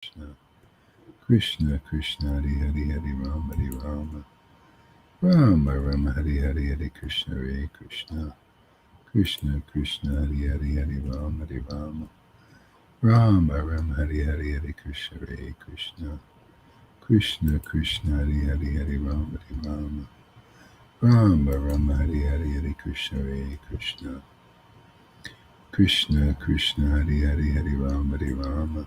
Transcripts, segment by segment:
Krishna Krishna Hari Hari Hari Rama Hari Rama Rama Rama Hari Hari Hari Krishna Hare Krishna Krishna Krishna Hari Hari Hari Rama Hari Rama Rama Rama Hari Hari Hari Krishna Hare Krishna Krishna Krishna Hari Hari Hari Rama Hari Rama Rama Rama Hari Hari Hari Krishna Hare Krishna Krishna Krishna Hari Hari Hari Rama Hari Rama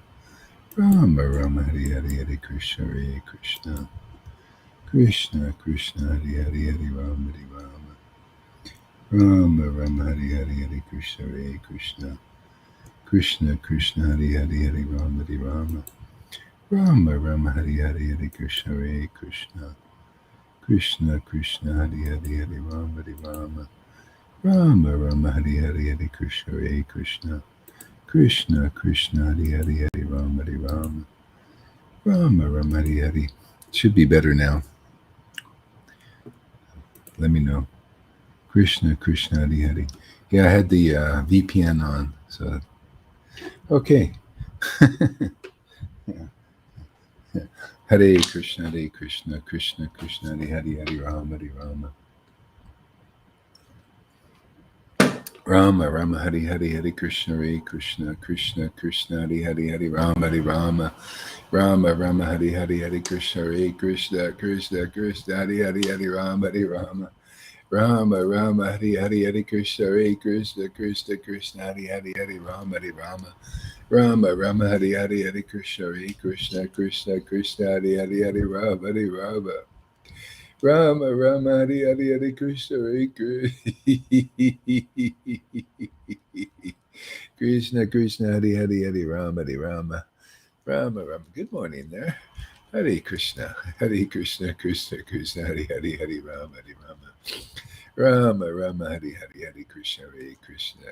Rama Rama Hari Hari Hari Krishna Hare Krishna Krishna Krishna Hari Hari Hari Rama Hari Rama Rama Rama Hari Hari Hari Krishna Hare Krishna Krishna Krishna Hari Hari Hari Rama Hari Rama Rama Rama Hari Hari Hari Krishna Hare Krishna Krishna Krishna Hari Hari Hari Rama Hari Rama Rama Rama Hari Hari Hari Krishna Hare Krishna Krishna Krishna Hari Hari Hari Rama Hari Rama Rama Rama Hari Hari. Should be better now. Let me know. Krishna Krishna Hari Hari. Yeah, I had the VPN on, so okay. Yeah. Hare Krishna Krishna Krishna Hare Hare Hare Rama Hare Rama Rama Rama Hare Hare Hare Krishna Krishna Krishna Krishna Hare Hare Hare Rama Hare Rama Rama Rama Hare Hare Hare Krishna Krishna Krishna Krishna Hare Hare Hare Rama Hare Rama Rama Rama Hare Hare Hare Krishna Krishna Krishna Krishna Hare Hare Hare Rama Hare Rama Rama Rama Hare Hare Hare Krishna Krishna Krishna Krishna Hare Hare Hare Rama Hare Rama Rama Rama Hare Hare Hare Krishna Krishna Krishna Hare Hare Hare Rama Hare Rama Rama Rama. Good morning there. Hare Krishna Krishna Krishna Hare Hare Hare Rama Hare Rama Rama Rama Hare Hare Hare Krishna Krishna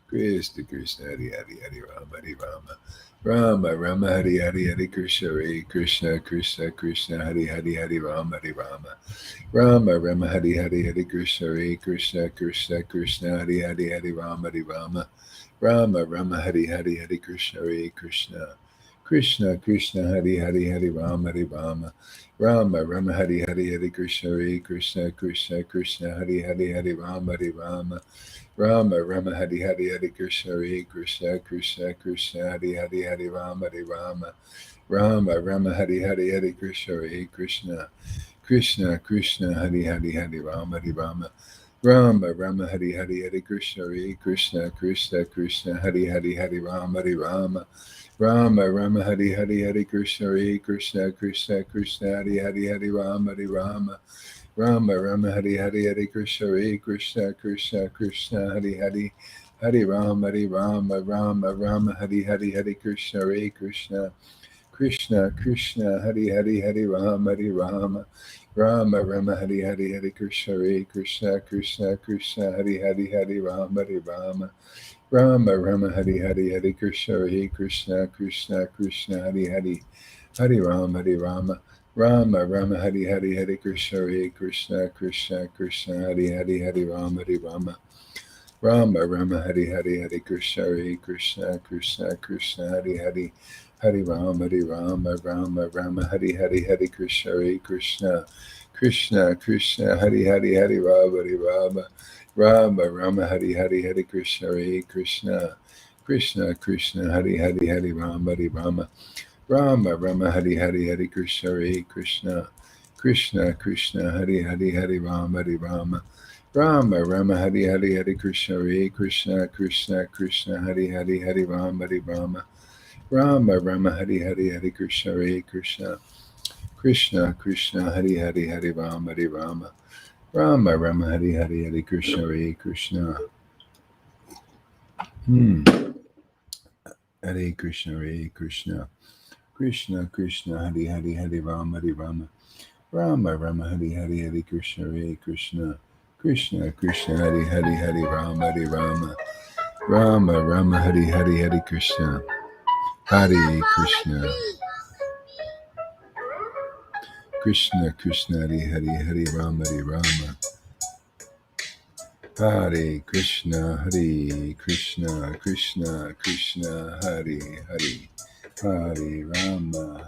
Krishna Krishna Hare Hare Hare Rama Hare Rama Rama Rama Hare Hare Hare Krishna Krishna Krishna Krishna Hare Hare Hare Rama Hare Rama Rama Rama Hare Hare Hare Krishna Krishna Krishna Krishna Hare Hare Hare Rama Hare Rama Rama Rama Hare Hare Hare Krishna Krishna Krishna Krishna Hare Hare Hare Rama Hare Rama Rama Rama Hare Hare Hare Krishna Krishna Krishna Krishna Hare Hare Hare Rama Hare Rama Rama Rama Hare Hare Hare Krishna Krishna Krishna Krishna Hare Hare Hare Rama Hare Rama Rama Rama Hare Hare Hare Krishna Krishna Krishna Krishna Hare Hare Hare Rama Hare Rama Rama Rama Hare Hare Hare Krishna Krishna Krishna Krishna Hare Hare Hare Rama Hare Rama Rama Rama Hare Hare Hare Krishna Krishna Krishna Krishna Hare Hare Hare Rama Hare Rama Rama Rama Hare Hare Hare Krishna Krishna Krishna Krishna Hare Hare Hare Rama Hare Rama Rama Rama Hare Hare Hare Krishna Krishna Krishna Krishna Hare Hare Hare Rama Hare Rama Rama Rama Hare Hare Hare Krishna Krishna Krishna Krishna Hare Hare Hare Rama Hare Rama Rama Rama Hare Hare Hare Krishna Krishna Krishna Krishna Hare Hare Hare Rama Hare Rama Rama Rama Hare Hare Hare Krishna Krishna Krishna Krishna Hare Hare Hare Rama Hare Rama Rama Rama Hare Hare Hare Krishna Krishna Krishna Krishna Hare Hare Hare Rama Hare Rama Rama Rama Hare Hare Hare Krishna Krishna Krishna Krishna Hare Hare Hare Rama Hare Rama Rama Rama Hare Hare Hare Krishna Krishna Krishna Krishna Hare Hare Hare Rama Hare Rama Rama Rama Hare Hare Hare Krishna Krishna Krishna Krishna Hare Hare Hare Rama Hare Rama Rama Rama Hare Hare Hare Krishna Krishna Krishna Krishna Hare Hare Hare Rama Hare Rama Rama Rama Hare Hare Hare Krishna Krishna Krishna Krishna Hare Hare Hare Rama Hare Rama Rama Rama Hare Hare Hare Krishna Krishna Hare Krishna Krishna Krishna Hare Hare Hare Rama Hare Rama Rama Rama Hare Hare Hare Krishna Krishna Krishna Krishna Hare Hare Hare Rama Hare Rama Rama Rama Hare Hare Hare Krishna Hare Krishna Krishna Krishna Hare Hare Hare Rama Hare Rama Hare Krishna Krishna Krishna Hare Hare Hare Rama,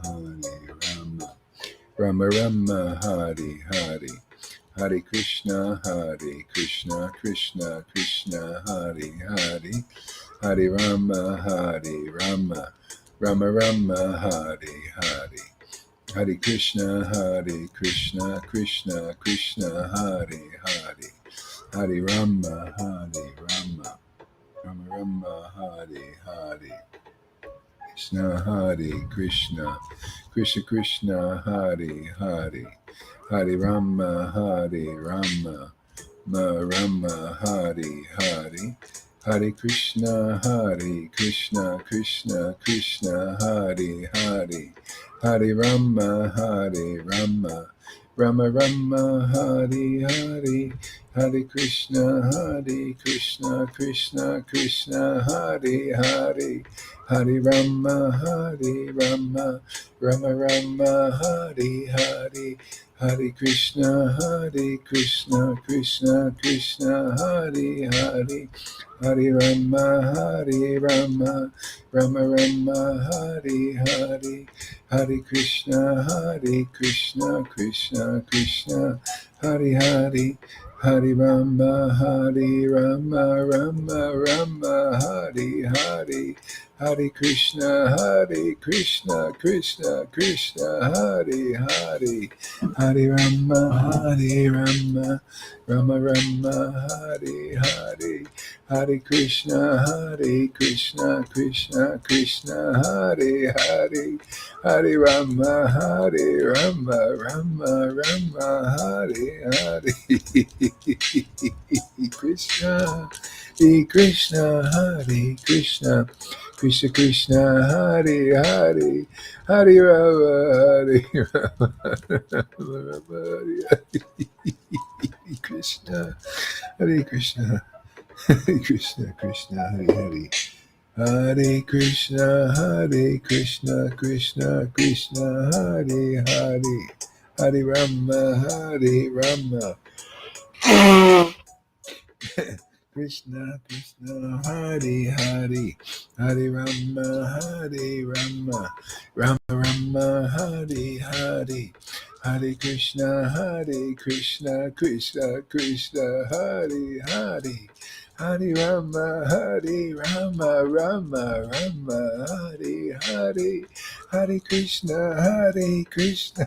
Rama Rama, Hare Hare. Hare Krishna, Krishna Krishna, Hare Hare. Hare Rama, Rama Rama, Hare Hare. Hare Krishna, Krishna Krishna, Hare Hare. Hare Rama, Rama Rama, Hare Hare. Krishna, Krishna Krishna, Hare Hare. Hare Rama, Rama Rama, Hare Hare. Hare Krishna, Krishna Krishna, Hare Hare. Hare Rama, Rama Rama, Hare Hare. Hare Krishna, Krishna Krishna, Hare Hare. Hare Rama, Rama, Hare Hare. Hare Krishna, Krishna Krishna, Hare Hare. Hare Rama, Rama, Hare Hare. Hare Krishna, Krishna Krishna, Hare Hare. Hare Rama, Rama Rama, Hare Hare. Hare Krishna, Krishna Krishna, Hare Hare. Hare Rama, Rama Rama, Hare Hare. Hare Krishna, Krishna Krishna, Hare Hare. Hare Rama, Rama Rama, Hare Hare. Krishna, Krishna, Hare Krishna, Krishna Krishna, Hare Hare. Hare Rama, Rama Hare Hare. Krishna, Hare Krishna, Hare Krishna, Krishna Hare Hare. Hare Krishna, Krishna Krishna, Hare Hare. Hare Rama, Rama. Krishna, Krishna, Hare Hare. Hare Rama, Rama. Rama Rama, Hare Hare. Hare Krishna, Krishna Krishna, Hare Hare. Hare Rama, Rama Hare Hare. Hare Krishna, Krishna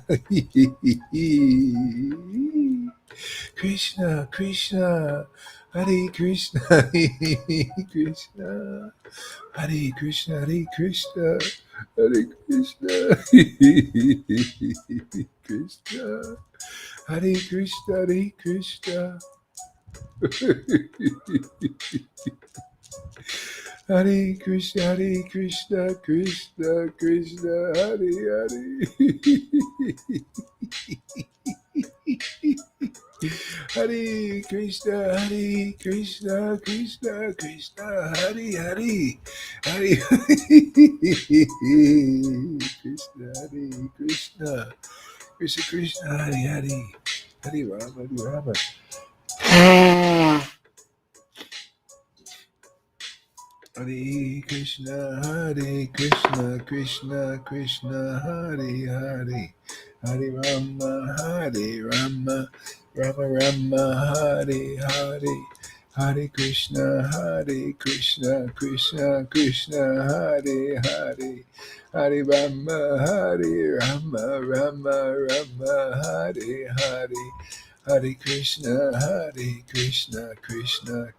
Krishna Krishna, Hare Krishna, Krishna, Hare Krishna, Hare Krishna, Hare Krishna, Krishna, Hare Krishna, Hare Krishna. Hare Krishna, Krishna Krishna, Hare Hare. Hare Krishna, Krishna Krishna, Hare Hare. Hare Krishna, Krishna Krishna, Hare Hare. Hare Rama, Hare Rama. Hare Krishna, Krishna Krishna, Hare Hare. Hare Rama, Rama Rama, Hare Hare. Hare Krishna, Krishna Krishna, Hare Hare. Hare Rama, Rama, Hare Hare. Hare Krishna, Krishna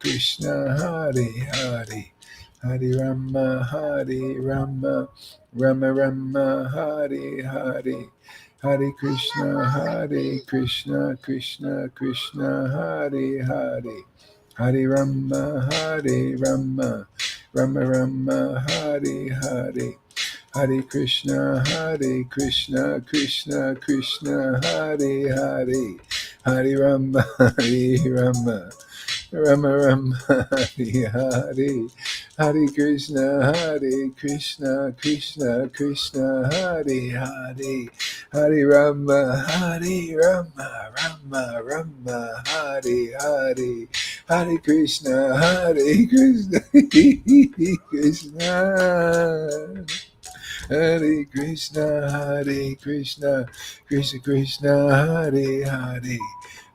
Krishna, Hare Hare. Hare Rama, Rama, Hare Hare. Hare Krishna, Krishna Krishna, Hare Hare. Hare Rama, Rama Rama, Hare Hare. Hare Krishna, Krishna Krishna, Hare Hare. Hare Rama, Rama, Hare Hare. Hare Krishna, Krishna Krishna, Hare Hare. Hare Rama, Rama, Hare Hare. Hare Krishna, Krishna Krishna, Hare Krishna, Hare Krishna, Krishna Krishna, Hare Hare,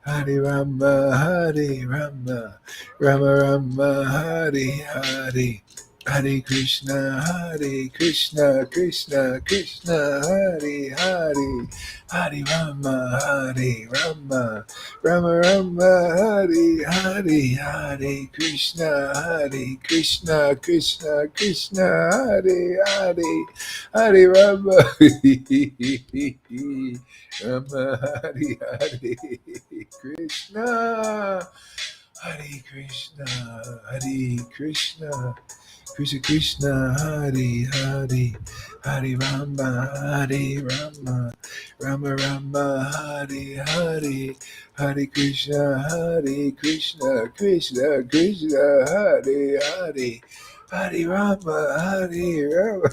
Hare Rama, Hare Rama, Rama Rama, Hare Hare. Hare Krishna, Hare Krishna, Krishna Krishna, Hare Hare, Hare Rama, Hare Rama, Rama Rama, Hare Hare, Hare Krishna, Hare Krishna, Krishna Krishna, Hare Hare, Hare Rama, Rama, Hare Hare, Krishna, Hare Krishna, Hare Krishna. Krishna Krishna, Hare Hare, Hare Rama, Hare Rama, Rama Rama, Hare Hare, Hare Krishna, Hare Krishna, Krishna Krishna, Hare Hare, Hare Rama, Hare Rama,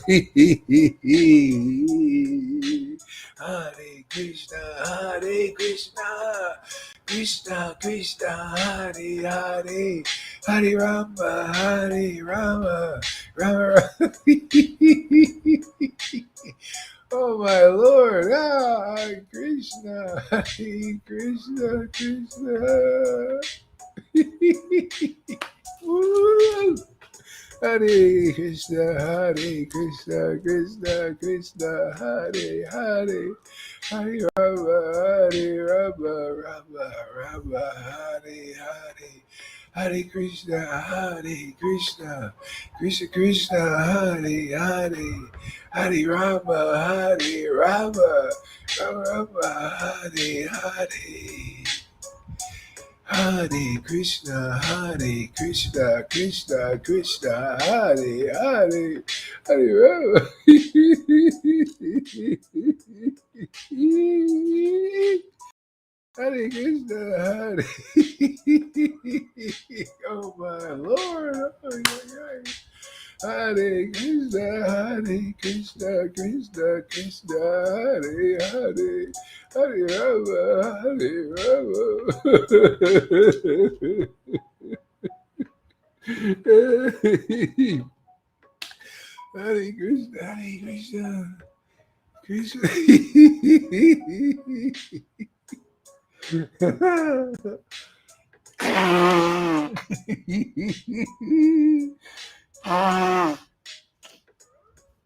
Hare Krishna, Hare Krishna, Krishna Krishna, Hare Hare, Hare Rama, Hare Rama, Rama Rama. Oh my Lord, Hare Krishna, Hare Krishna, Krishna. Woo! Hare Krishna, Hare Krishna, Krishna Krishna, Hare Hare, Hare Rama, Hare Rama, Rama Rama, Hare Hare, Hare Krishna, Hare Krishna, Krishna Krishna, Hare Hare, Hare Rama, Hare Rama, Rama Rama, Hare Hare. Hare Krishna, Hare Krishna, Krishna Krishna, Hare Hare, Hare Rama. Hare Krishna, Hare. Oh my Lord, oh yeah, yeah. Hare Krishna, Hare Krishna, Krishna Krishna, Hare Hare, Hare Rama, Hare Rama. Hare Krishna, Hare Krishna, Krishna.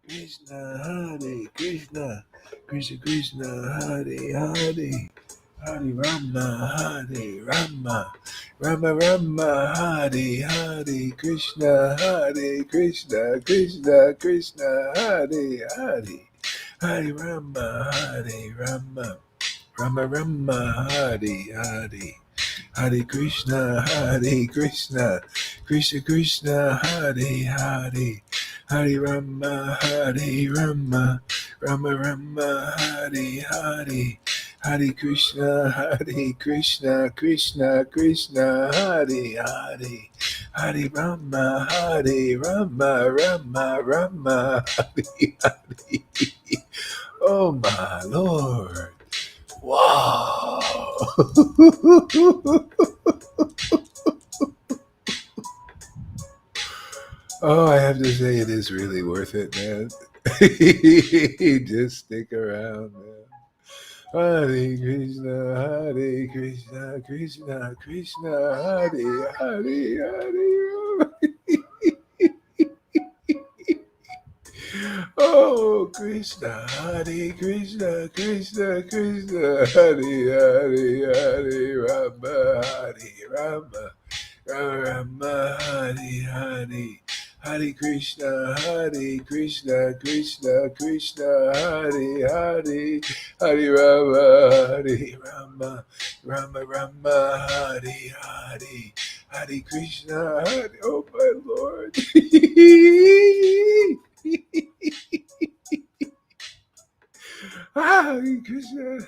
Krishna, Hare Krishna, Krishna Krishna, Hare Hare, Hare Rama, Hare Rama, Rama Rama, Hare Hare, Krishna, Hare Krishna, Krishna Krishna, Hare Hare, Hare Rama, Hare Rama, Rama Rama, Hare Hare. Hare Krishna, Hare Krishna, Krishna Krishna, Hare Hare, Hare Rama, Hare Rama, Rama Rama, Hare Hare, Hare Krishna, Hare Krishna, Krishna Krishna, Hare Hare, Hare Rama, Hare Rama, Rama Rama, Hare Hare. Oh my Lord. Wow. Oh, I have to say it is really worth it, man. Just stick around, man. Hare Krishna, Hare Krishna, Krishna Krishna, Hare Hare, Hare. Oh, Krishna, Hare Krishna, Krishna Krishna, Hare Hare, Hare Rama, Hare Rama, Rama Rama, Hare Hare, Hare Krishna, Hare Krishna, Krishna Krishna, Hare Hare, Hare Rama, Hare Rama, Rama Rama, Hare Hare, Hare Krishna, Hare. Oh my Lord. Hare Krishna.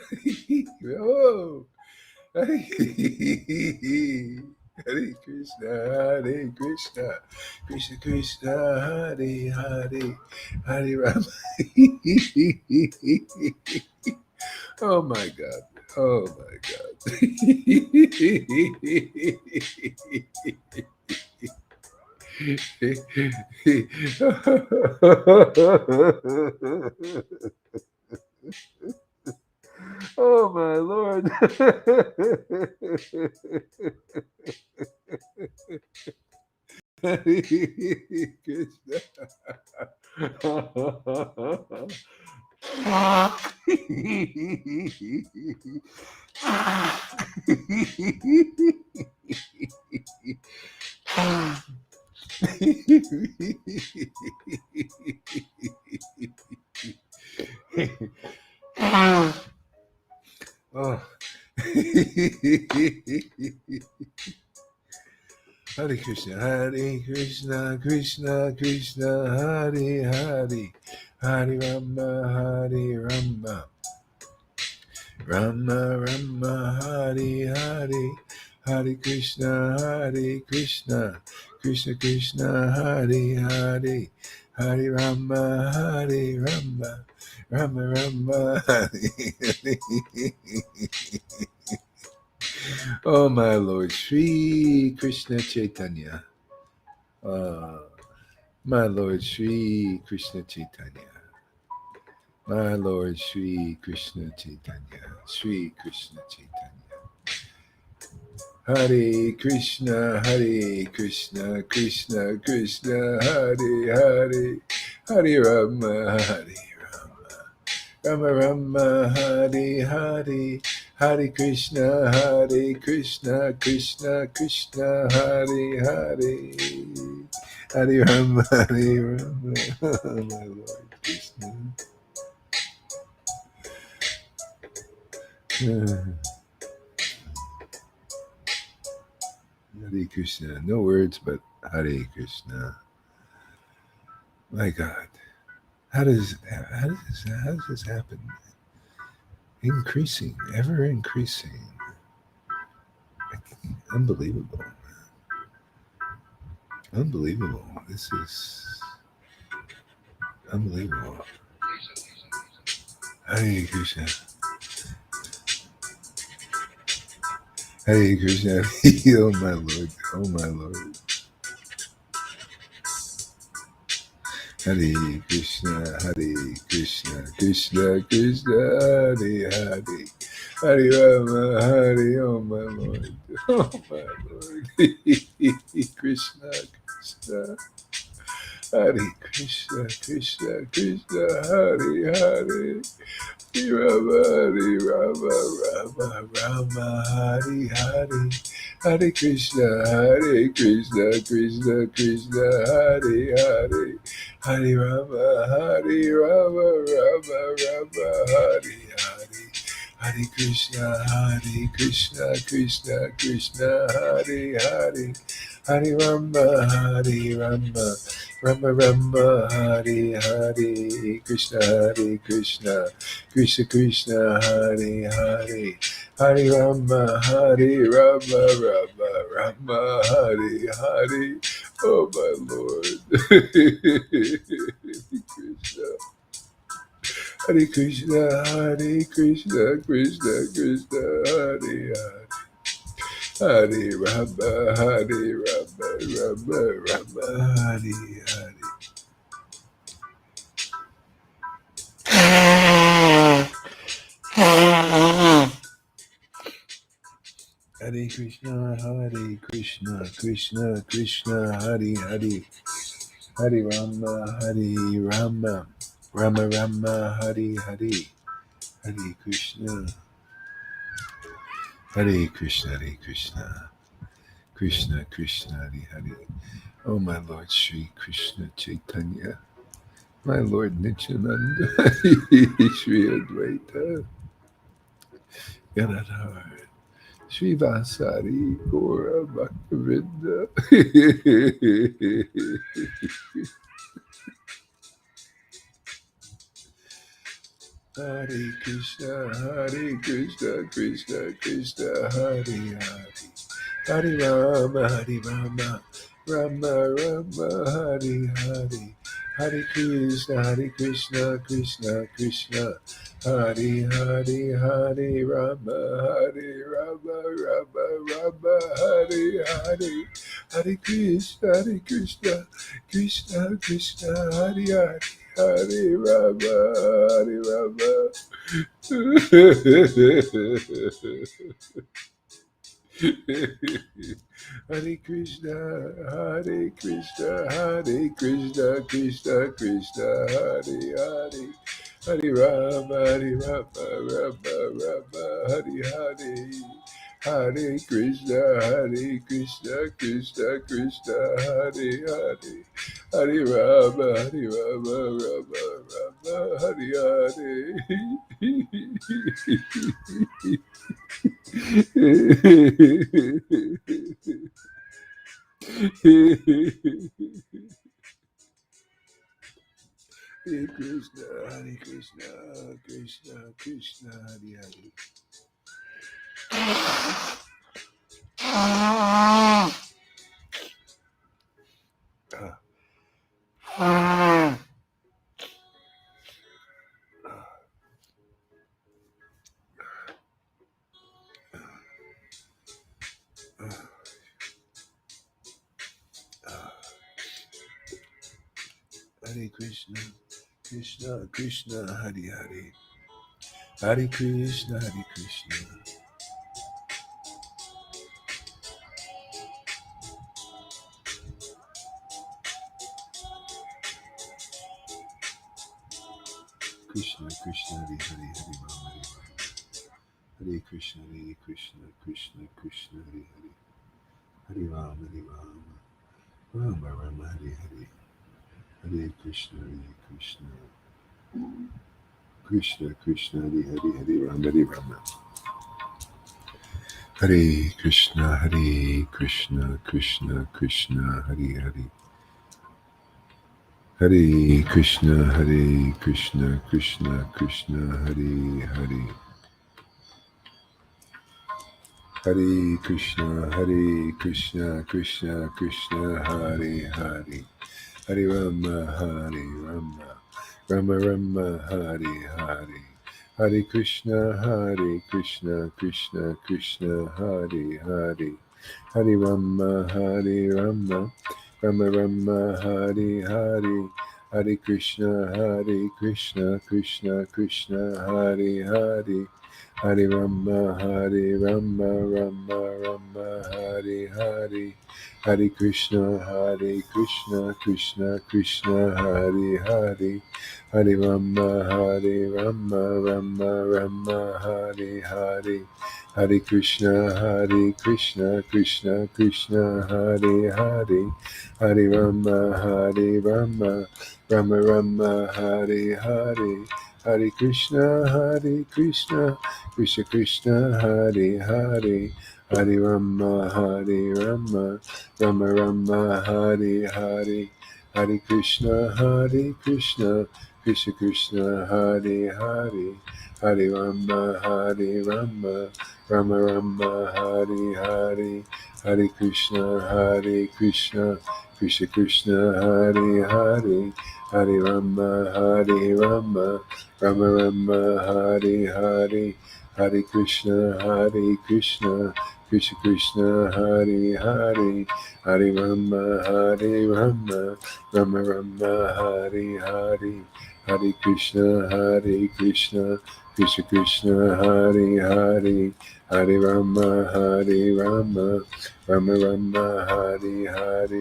Oh. Hare Krishna, Hare Krishna, Krishna Krishna, Hare Hare, Hare Rama. Oh my God. Oh my God. Oh my Lord. Hare Krishna. Oh. Hare Krishna, Hare Krishna, Krishna Krishna, Hare Hare, Hare Rama, Hare Rama, Rama Rama, Hare Hare, Hare Krishna, Hare Krishna, Krishna Krishna, Hare Hare, Hare Rama, Hare Rama, Rama Rama, Hare Hare. Oh my Lord, Sri Krishna Chaitanya. My Lord Sri Krishna Chaitanya. My Lord Sri Krishna Chaitanya. Sri Krishna Chaitanya. Hare Krishna, Hare Krishna, Krishna Krishna, Hare Hare, Hare Rama, Hare Rama, Rama Rama, Hare Hare, Hare Krishna, Hare Krishna, Krishna Krishna, Hare Hare, Hare Rama, Hare Rama, my Lord Krishna. Hare Krishna. No words, but Hare Krishna. My God, how does this happen? Increasing, ever increasing, unbelievable, unbelievable. This is unbelievable. Hare Krishna, Hare Krishna. Oh my Lord, oh my Lord. Hare Krishna, Hare Krishna, Krishna Krishna, Hare Hare, Hare Rama, Hare. Oh my Lord, oh my Lord. Krishna, Krishna, Hare Krishna, Krishna Krishna, Hare Hare. Rama, Hare Rama, Rama Rama, Hare Hare, Hare Krishna, Krishna Krishna, Hare Hare, Hare Rama, Hare Rama, Rama Rama, Hare Hare, Hare Krishna, Krishna Krishna, Hare Hare, Hare Rama, Hare Rama, Rama Rama, Hare Hare, Krishna, Krishna Krishna, Hare Hare, Hare Rama, Hare Rama, Rama Rama, Hare Hare. Oh my Lord, Krishna, Hare Krishna, Hare Krishna, Krishna Krishna, Hare Hare. Hare Rama, Hare Rama, Rama Rama, Hare Hare. Hare Krishna, Krishna Krishna, Hare Hare, Hare Rama, Hare Rama, Rama Rama, Hare Hare, Hare Krishna, Hare Krishna, Hare Krishna, Krishna Krishna, Hare Hare. Oh my Lord Sri Krishna Chaitanya, my Lord Nityananda, Sri Advaita, Gadadhar, Sri Vasari, Gora Bhaktavinda. Hare Krishna, Krishna Krishna, Hare Hare, Hare Rama, Rama Rama, Hare Hare, Hare Krishna, Krishna Krishna, Hare Hare, Hare Rama, Hare Rama, Rama Rama, Hare Hare, Hare Krishna, Krishna Krishna, Hare Hare, Hare Rama, Hare Rama. Hare Krishna, Hare Krishna, Hare Krishna, Krishna Krishna, Hare Hare, Hare Rama, Hare Rama, Rama Rama, Hare Hare, Hare Krishna, Krishna Krishna, Hare Hare, Hare Rama, Hare Rama, Rama Rama, Hare Hare. Hare Krishna, Krishna Krishna, Hare Hare. Hare Krishna, Krishna Krishna, Hare Hare, Hare Krishna, Hare Krishna, Krishna Krishna, Hare Hare, Hare Rama, Hare Rama, Hare Krishna, Krishna Krishna, Hare Hare, Hare Rama, Rama Rama, Hare Hare, Hare Krishna, Krishna Krishna, Hare Hare, Hare Rama, Hare Rama. Hare Krishna, Krishna Krishna, Hare Hare. Hare Krishna, Krishna Krishna, Hare Hare. Hare Krishna, Krishna Krishna, Hare Hare. Hare Rama, Rama Rama, Hare Hare. Hare Krishna, Krishna Krishna, Hare Hare. Hare Rama, Rama Rama, Hare Hare. Hare Krishna, Krishna Krishna, Hare Hare. Hare Rama, Rama Rama, Hare Hare. Hare Krishna, Krishna Krishna, Hare Hare. Hare Rama, Rama Rama, Hare Hare. Hare Krishna, Krishna Krishna, Hare Hare. Hare Rama, Rama Rama, Hare Hare. Hare Krishna, Krishna Krishna, Hare Hare. Hare Rama, Rama Rama, Hare Hare. Hare Krishna, Krishna, Hare Hare. Hare Rama, Rama Rama, Hare Hare. Hare Krishna, Krishna, Hare Hare. Hare Rama, Rama Rama, Hare Hare. Hare Krishna, Krishna, Hare Hare. Hare Rama, Rama Rama, Hare Hare.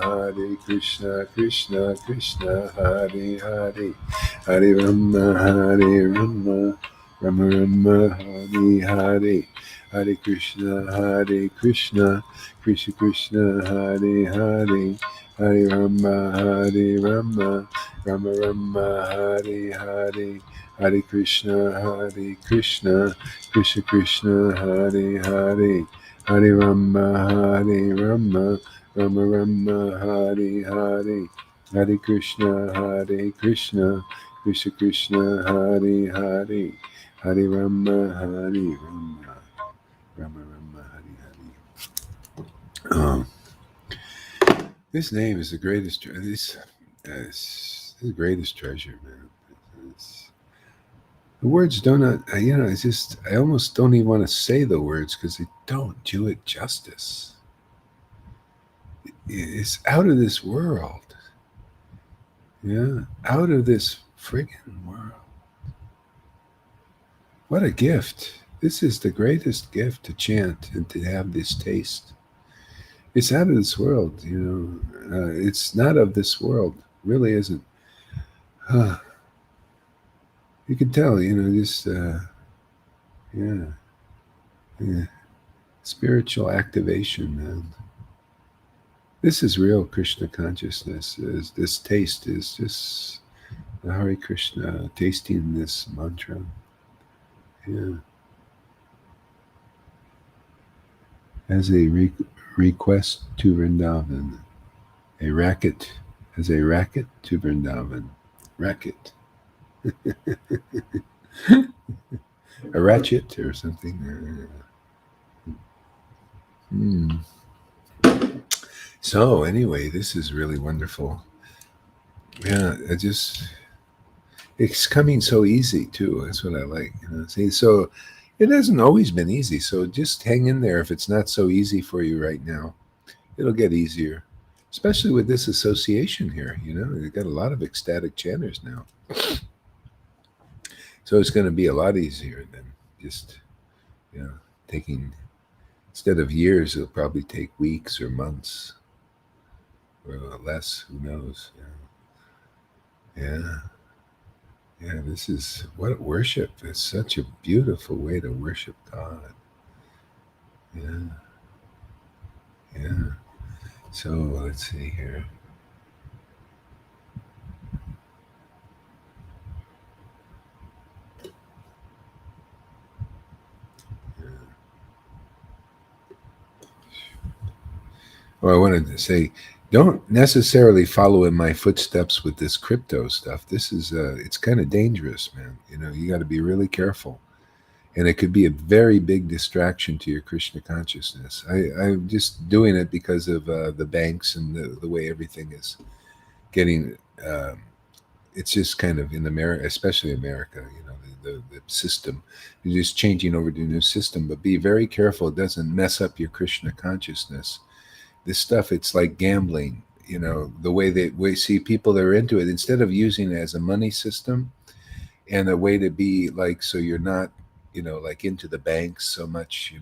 Hare Krishna, Krishna, Hare Hare. Hare Rama, Rama Rama, Hare Hare. Hare Krishna, Krishna Krishna, Hare Hare. Hare Rama, Rama Rama, Hare Hare. Hare Krishna, Krishna, Hare Hare. Hare Rama, Rama Rama, Hare Hare. Hare Krishna, Krishna, Hare Hare. Hare Rama, Rama Rama, Hare Hare. Hare Krishna, Krishna, Hare Hare. Hare Rama, Rama Rama, Hare Hare. This name is the greatest. This is the greatest treasure, man. It's, the words don't. It's just. I almost don't even want to say the words because they don't do it justice. It's out of this world. Yeah, out of this friggin' world. What a gift! This is the greatest gift to chant and to have this taste. It's out of this world. It's not of this world. Really isn't. Huh. You can tell. Just yeah, yeah. Spiritual activation, man. This is real Krishna consciousness. This taste is just the Hare Krishna tasting this mantra. Yeah, as a request to Vrindavan, a racket, as a racket to Vrindavan, racket, a ratchet or something. Hmm. So anyway, this is really wonderful. Yeah, it's coming so easy too. That's what I like. See, so it hasn't always been easy. So just hang in there. If it's not so easy for you right now, it'll get easier. Especially with this association here. They've got a lot of ecstatic chanters now. So it's going to be a lot easier than just, taking, instead of years, it'll probably take weeks or months or less. Who knows? Yeah. Yeah, this is what worship. It's such a beautiful way to worship God. Yeah, yeah. So let's see here. Well, I wanted to say, don't necessarily follow in my footsteps with this crypto stuff. This is, it's kind of dangerous, man. You got to be really careful. And it could be a very big distraction to your Krishna consciousness. I'm just doing it because of the banks and the way everything is getting. It's just kind of in America, especially America, the system. You're just changing over to a new system, but be very careful. It doesn't mess up your Krishna consciousness. This stuff, it's like gambling. The way we see people that are into it, instead of using it as a money system and a way to be like, so you're not, like into the banks so much,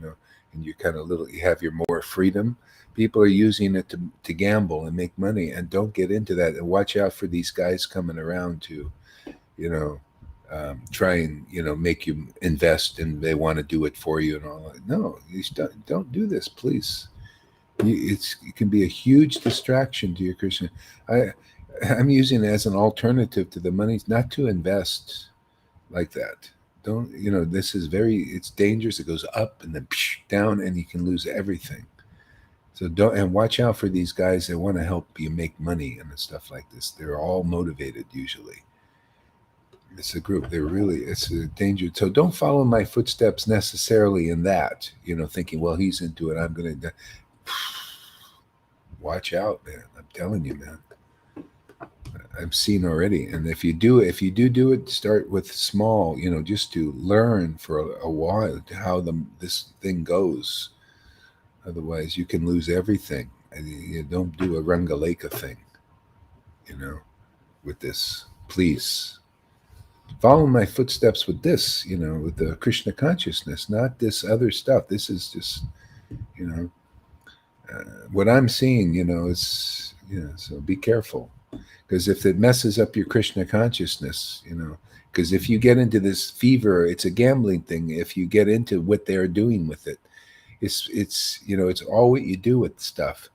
and you're kind of little, you have your more freedom. People are using it to gamble and make money, and don't get into that. And watch out for these guys coming around to, you know, try and make you invest, and they want to do it for you and all that. No, you don't do this, please. It can be a huge distraction to your Krishna. I'm using it as an alternative to the money, not to invest like that. Don't this is it's dangerous. It goes up and then down, and you can lose everything. So don't, and watch out for these guys that want to help you make money and stuff like this. They're all motivated usually. It's a group. It's a danger. So don't follow my footsteps necessarily in that, thinking, well, he's into it, I'm going to watch out, man. I'm telling you, man. I've seen already. And if you do it, start with small, just to learn for a while how this thing goes. Otherwise, you can lose everything. And you don't do a Rangaleka thing, with this. Please follow my footsteps with this, with the Krishna consciousness, not this other stuff. This is just, what I'm seeing, is, so be careful. Because if it messes up your Krishna consciousness, because if you get into this fever, it's a gambling thing. If you get into what they're doing with it, it's all what you do with stuff,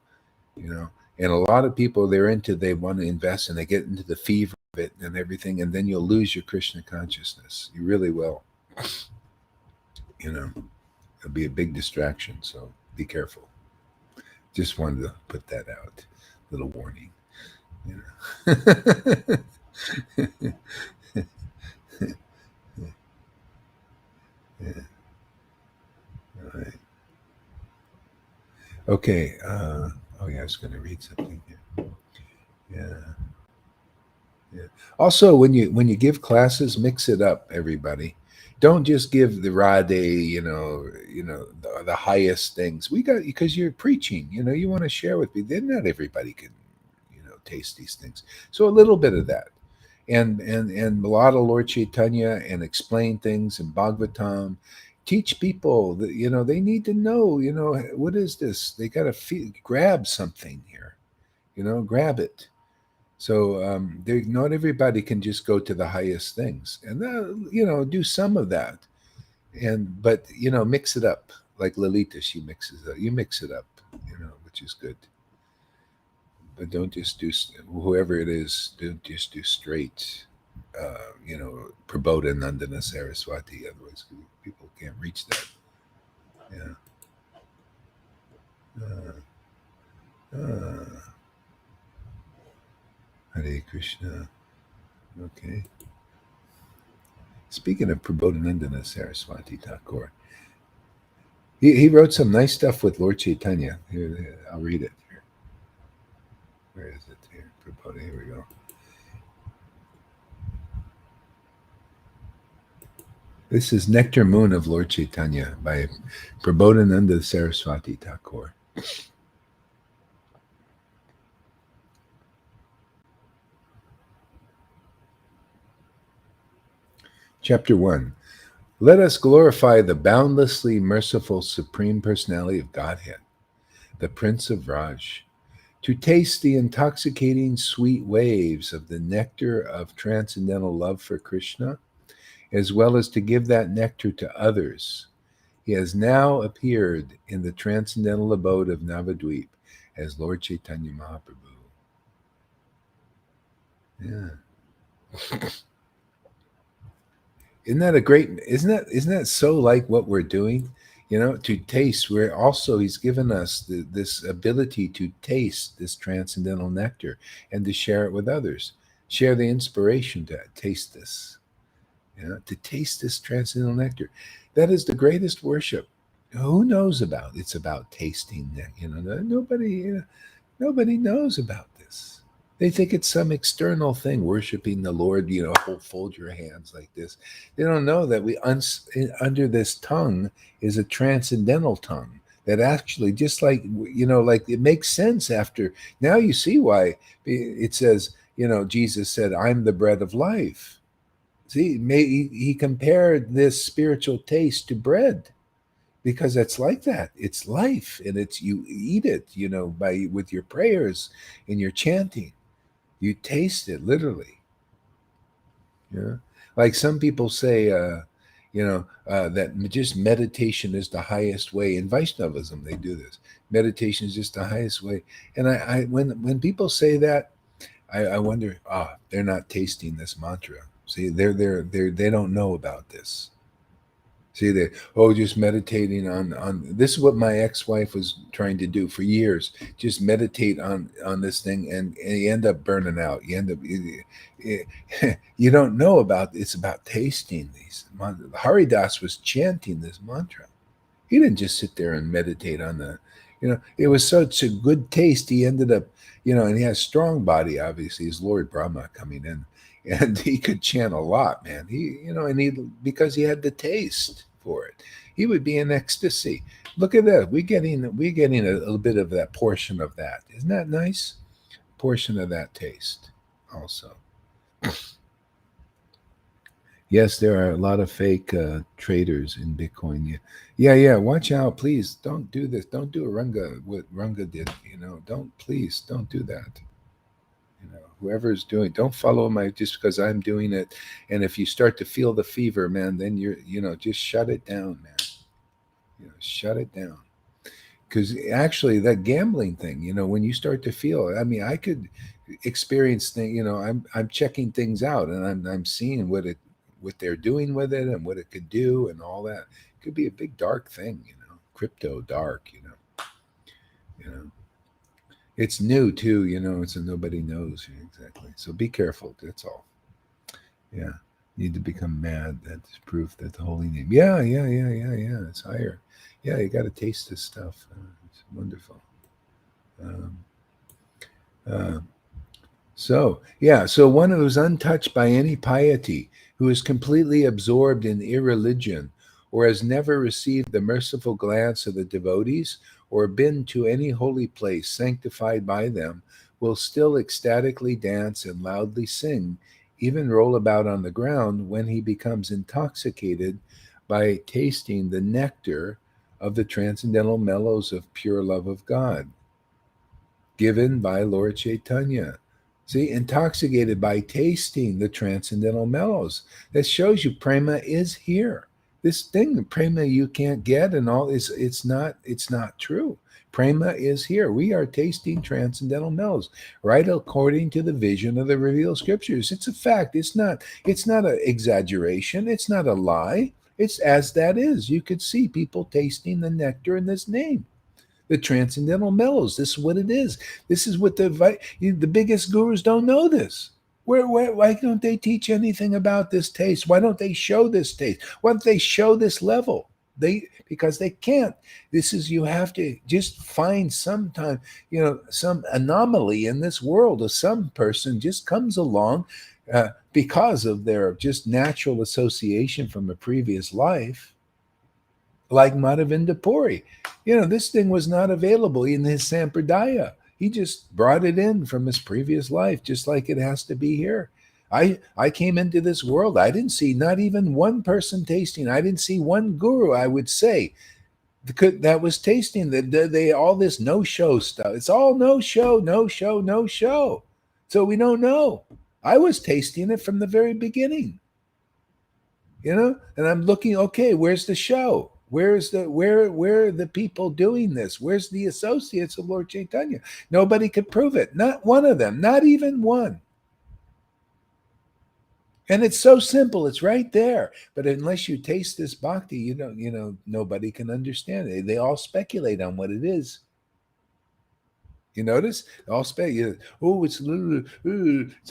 and a lot of people they want to invest, and they get into the fever of it and everything, and then you'll lose your Krishna consciousness. You really will. It'll be a big distraction. So be careful. Just wanted to put that out. Little warning. Yeah. All right. Okay. Oh yeah, I was going to read something here. Yeah. Yeah. Also, when you give classes, mix it up, everybody. Don't just give the rade, the highest things. We got because you're preaching. You want to share with me. Then not everybody can, taste these things. So a little bit of that, and a lot of Lord Chaitanya, and explain things in Bhagavatam. Teach people that they need to know. What is this? They got to grab something here. Grab it. So not everybody can just go to the highest things, and do some of that, but mix it up like Lalita. She mixes it. You mix it up, which is good. But don't just do whoever it is. Don't just do straight. Prabodha Nandana Saraswati. Otherwise, people can't reach that. Yeah. Ah, Hare Krishna. Okay. Speaking of Prabodhanandana Saraswati Thakur, he wrote some nice stuff with Lord Chaitanya. Here, I'll read it. Here. Where is it? Here, Prabodha. Here we go. This is Nectar Moon of Lord Chaitanya by Prabodhananda Saraswati Thakur. Chapter 1. Let us glorify the boundlessly merciful Supreme Personality of Godhead, the Prince of Raj, to taste the intoxicating sweet waves of the nectar of transcendental love for Krishna, as well as to give that nectar to others. He has now appeared in the transcendental abode of Navadvip as Lord Chaitanya Mahaprabhu. Yeah. Isn't that so like what we're doing? To taste. He's given us this ability to taste this transcendental nectar and to share it with others. Share the inspiration to taste this. To taste this transcendental nectar. That is the greatest worship. Who knows about it's about tasting that? Nobody knows about this. They think it's some external thing, worshiping the Lord. Fold your hands like this. They don't know that under this tongue is a transcendental tongue that actually, just like it makes sense after. Now you see why it says, Jesus said, "I'm the bread of life." See, he compared this spiritual taste to bread because it's like that. It's life, and it's you eat it, with your prayers and your chanting. You taste it literally. Yeah, like some people say, that just meditation is the highest way. In Vaishnavism, they do this. Meditation is just the highest way. And when people say that, I wonder, they're not tasting this mantra. See, they don't know about this. See, they just meditating on this is what my ex-wife was trying to do for years. Just meditate on this thing, and you end up burning out. You end up you don't know about it's about tasting these. Haridas was chanting this mantra. He didn't just sit there and meditate on it was such a good taste. He ended up, and he has strong body, obviously, he's Lord Brahma coming in. And he could chant a lot, man. Because he had the taste for it. He would be in ecstasy. Look at that. We're getting a little bit of that portion of that. Isn't that nice? Portion of that taste also. Yes, there are a lot of fake traders in Bitcoin. Yeah. Watch out, please. Don't do this. Don't do what Runga did. Don't do that. Whoever's doing, don't follow just because I'm doing it. And if you start to feel the fever, man, then just shut it down, man. Shut it down. Because actually, that gambling thing, when you start to feel, I could experience things. I'm checking things out, and I'm seeing what they're doing with it and what it could do and all that. It could be a big dark thing, crypto dark, It's new too, so nobody knows exactly. So be careful. That's all. Yeah. Need to become mad. That's proof that the holy name. Yeah. It's higher. Yeah, you got to taste this stuff. It's wonderful. Um, uh, So, yeah, so one who is untouched by any piety, who is completely absorbed in irreligion, or has never received the merciful glance of the devotees, or been to any holy place sanctified by them, will still ecstatically dance and loudly sing, even roll about on the ground when he becomes intoxicated by tasting the nectar of the transcendental mellows of pure love of God given by Lord Chaitanya. See, intoxicated by tasting the transcendental mellows. That shows you prema is here. This thing, prema you can't get and all is it's not true. Prema is here. We are tasting transcendental mellows, right according to the vision of the revealed scriptures. It's a fact. It's not an exaggeration. It's not a lie. It's as that is. You could see people tasting the nectar in this name, the transcendental mellows. This is what it is. This is what the biggest gurus don't know this. Why don't they teach anything about this taste? Why don't they show this taste? Why don't they show this level? Because they can't. This is, you have to just find sometime, some anomaly in this world, or some person just comes along because of their just natural association from a previous life, like Madhavinda Puri. This thing was not available in his Sampradaya. He just brought it in from his previous life, just like it has to be here. I came into this world. I didn't see not even one person tasting. I didn't see one guru, I would say, that was tasting they all this no show stuff. It's all no show, no show, no show. So we don't know. I was tasting it from the very beginning. And I'm looking, okay, where's the show? Where are the people doing this? Where's the associates of Lord Chaitanya? Nobody could prove it. Not one of them, not even one. And it's so simple, it's right there. But unless you taste this bhakti, nobody can understand it. They all speculate on what it is. You notice? All oh, it's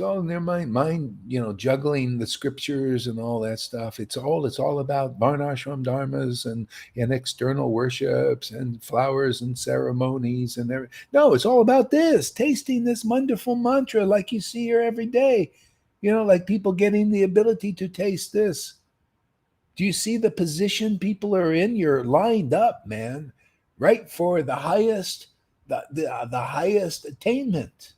all in their mind, juggling the scriptures and all that stuff. It's all about varnashram dharmas and external worships and flowers and ceremonies and everything. No, it's all about this, tasting this wonderful mantra like you see here every day. Like people getting the ability to taste this. Do you see the position people are in? You're lined up, man, right for the highest the highest attainment.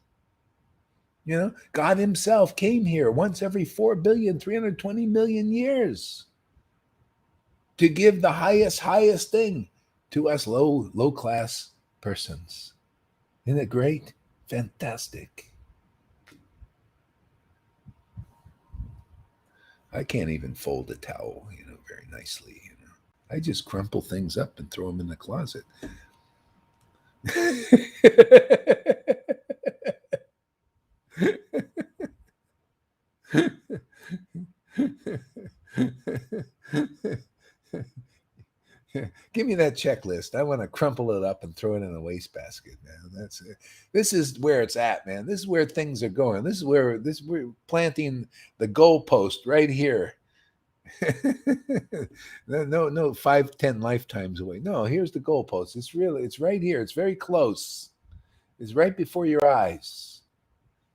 God himself came here once every 4,320,000,000 years to give the highest thing to us low class persons. Isn't it great? Fantastic. I can't even fold a towel, very nicely. I just crumple things up and throw them in the closet. Give me that checklist. I want to crumple it up and throw it in a wastebasket, man. That's it. This is where it's at, man. This is where things are going. We're planting the goalpost right here. No, 5-10 lifetimes away. No, here's the goalpost. It's right here. It's very close. It's right before your eyes.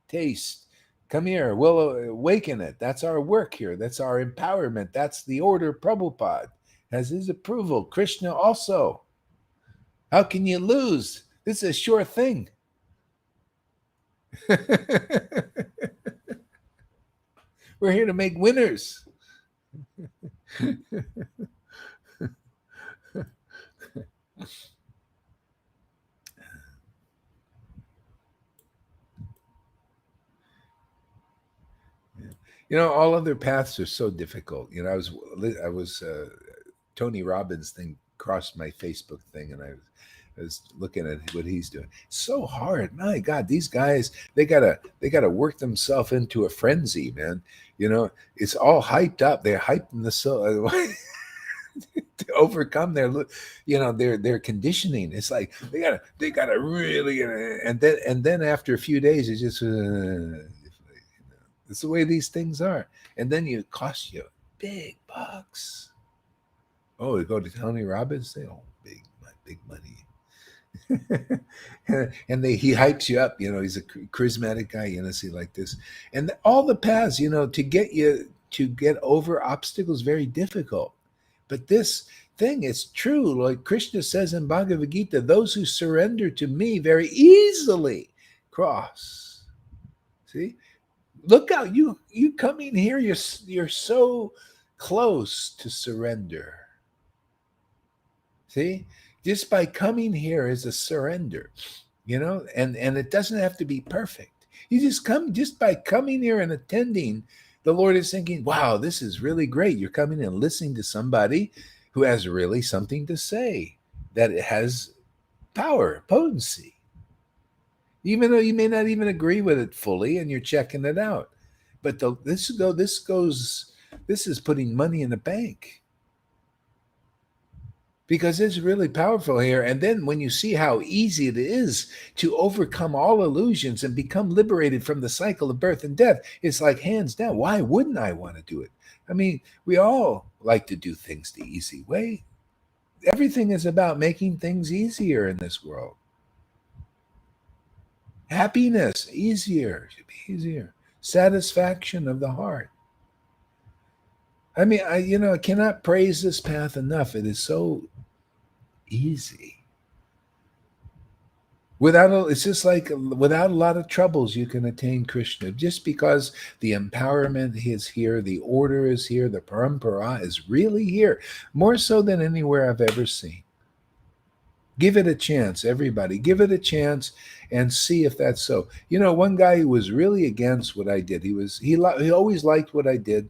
Taste. Come here. We'll awaken it. That's our work here. That's our empowerment. That's the order Prabhupada has his approval. Krishna also. How can you lose? This is a sure thing. We're here to make winners. All other paths are so difficult. I was Tony Robbins thing crossed my Facebook thing, and I was looking at what he's doing. So hard, my God. These guys, they gotta work themselves into a frenzy, man. It's all hyped up. They're hyping the soul to overcome their conditioning. It's like they gotta really, and then after a few days, it's just. It's the way these things are. And then it costs you big bucks. Oh, to go to Tony Robbins? Say, oh, big money. And he hypes you up. He's a charismatic guy. See, like this, and all the paths. To get you to get over obstacles very difficult. But this thing, it's true. Like Krishna says in Bhagavad Gita, those who surrender to me very easily cross. See, look out! You coming here, you're so close to surrender. See, just by coming here is a surrender, and it doesn't have to be perfect. You just by coming here and attending, the Lord is thinking, wow, this is really great. You're coming and listening to somebody who has really something to say, that it has power, potency, even though you may not even agree with it fully, and you're checking it out. But this is putting money in the bank, because it's really powerful here. And then when you see how easy it is to overcome all illusions and become liberated from the cycle of birth and death, it's like hands down, why wouldn't I want to do it? I mean, we all like to do things the easy way. Everything is about making things easier in this world. Happiness, easier, should be easier. Satisfaction of the heart. I mean, I cannot praise this path enough. It is so easy. It's just like without a lot of troubles, you can attain Krishna, just because the empowerment is here, the order is here, the parampara is really here, more so than anywhere I've ever seen. Give it a chance, everybody. Give it a chance and see if that's so. One guy who was really against what I did. He always liked what I did,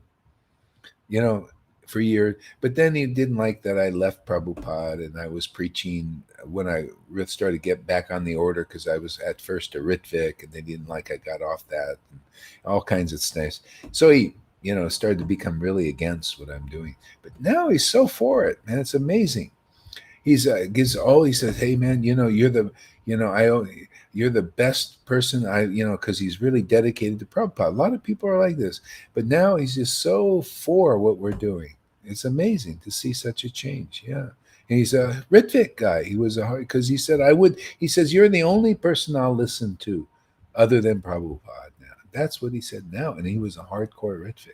for years. But then he didn't like that I left Prabhupada and I was preaching when I started to get back on the order, because I was at first a Ritvik and they didn't like I got off that, and all kinds of stuff. So he, started to become really against what I'm doing. But now he's so for it, man. It's amazing. He says, hey man, you're the, you're the best person, because he's really dedicated to Prabhupada. A lot of people are like this, but now he's just so for what we're doing. It's amazing to see such a change. Yeah. And he's a Ritvik guy. He was because he said, he says, you're the only person I'll listen to other than Prabhupada now. That's what he said now. And he was a hardcore Ritvik.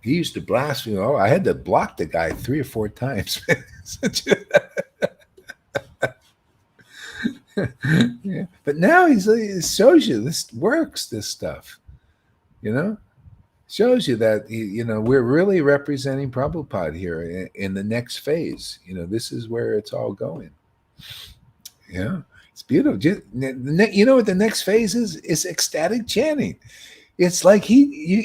He used to blaspheme. Oh, I had to block the guy 3 or 4 times. Yeah. But now it shows you this works, this stuff, shows you that, we're really representing Prabhupada here in the next phase. This is where it's all going. Yeah, it's beautiful. What the next phase is? It's ecstatic chanting. It's like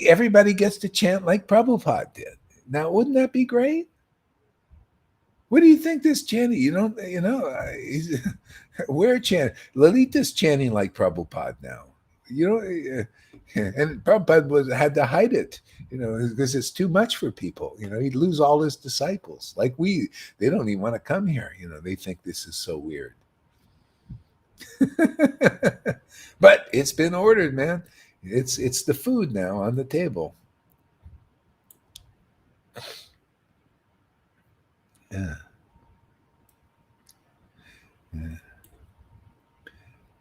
everybody gets to chant like Prabhupada did. Now, wouldn't that be great? What do you think this chanting? We're chanting. Lalita's chanting like Prabhupada now. And Prabhupada had to hide it, because it's too much for people. He'd lose all his disciples. Like they don't even want to come here. They think this is so weird. But it's been ordered, man. It's the food now on the table. Yeah.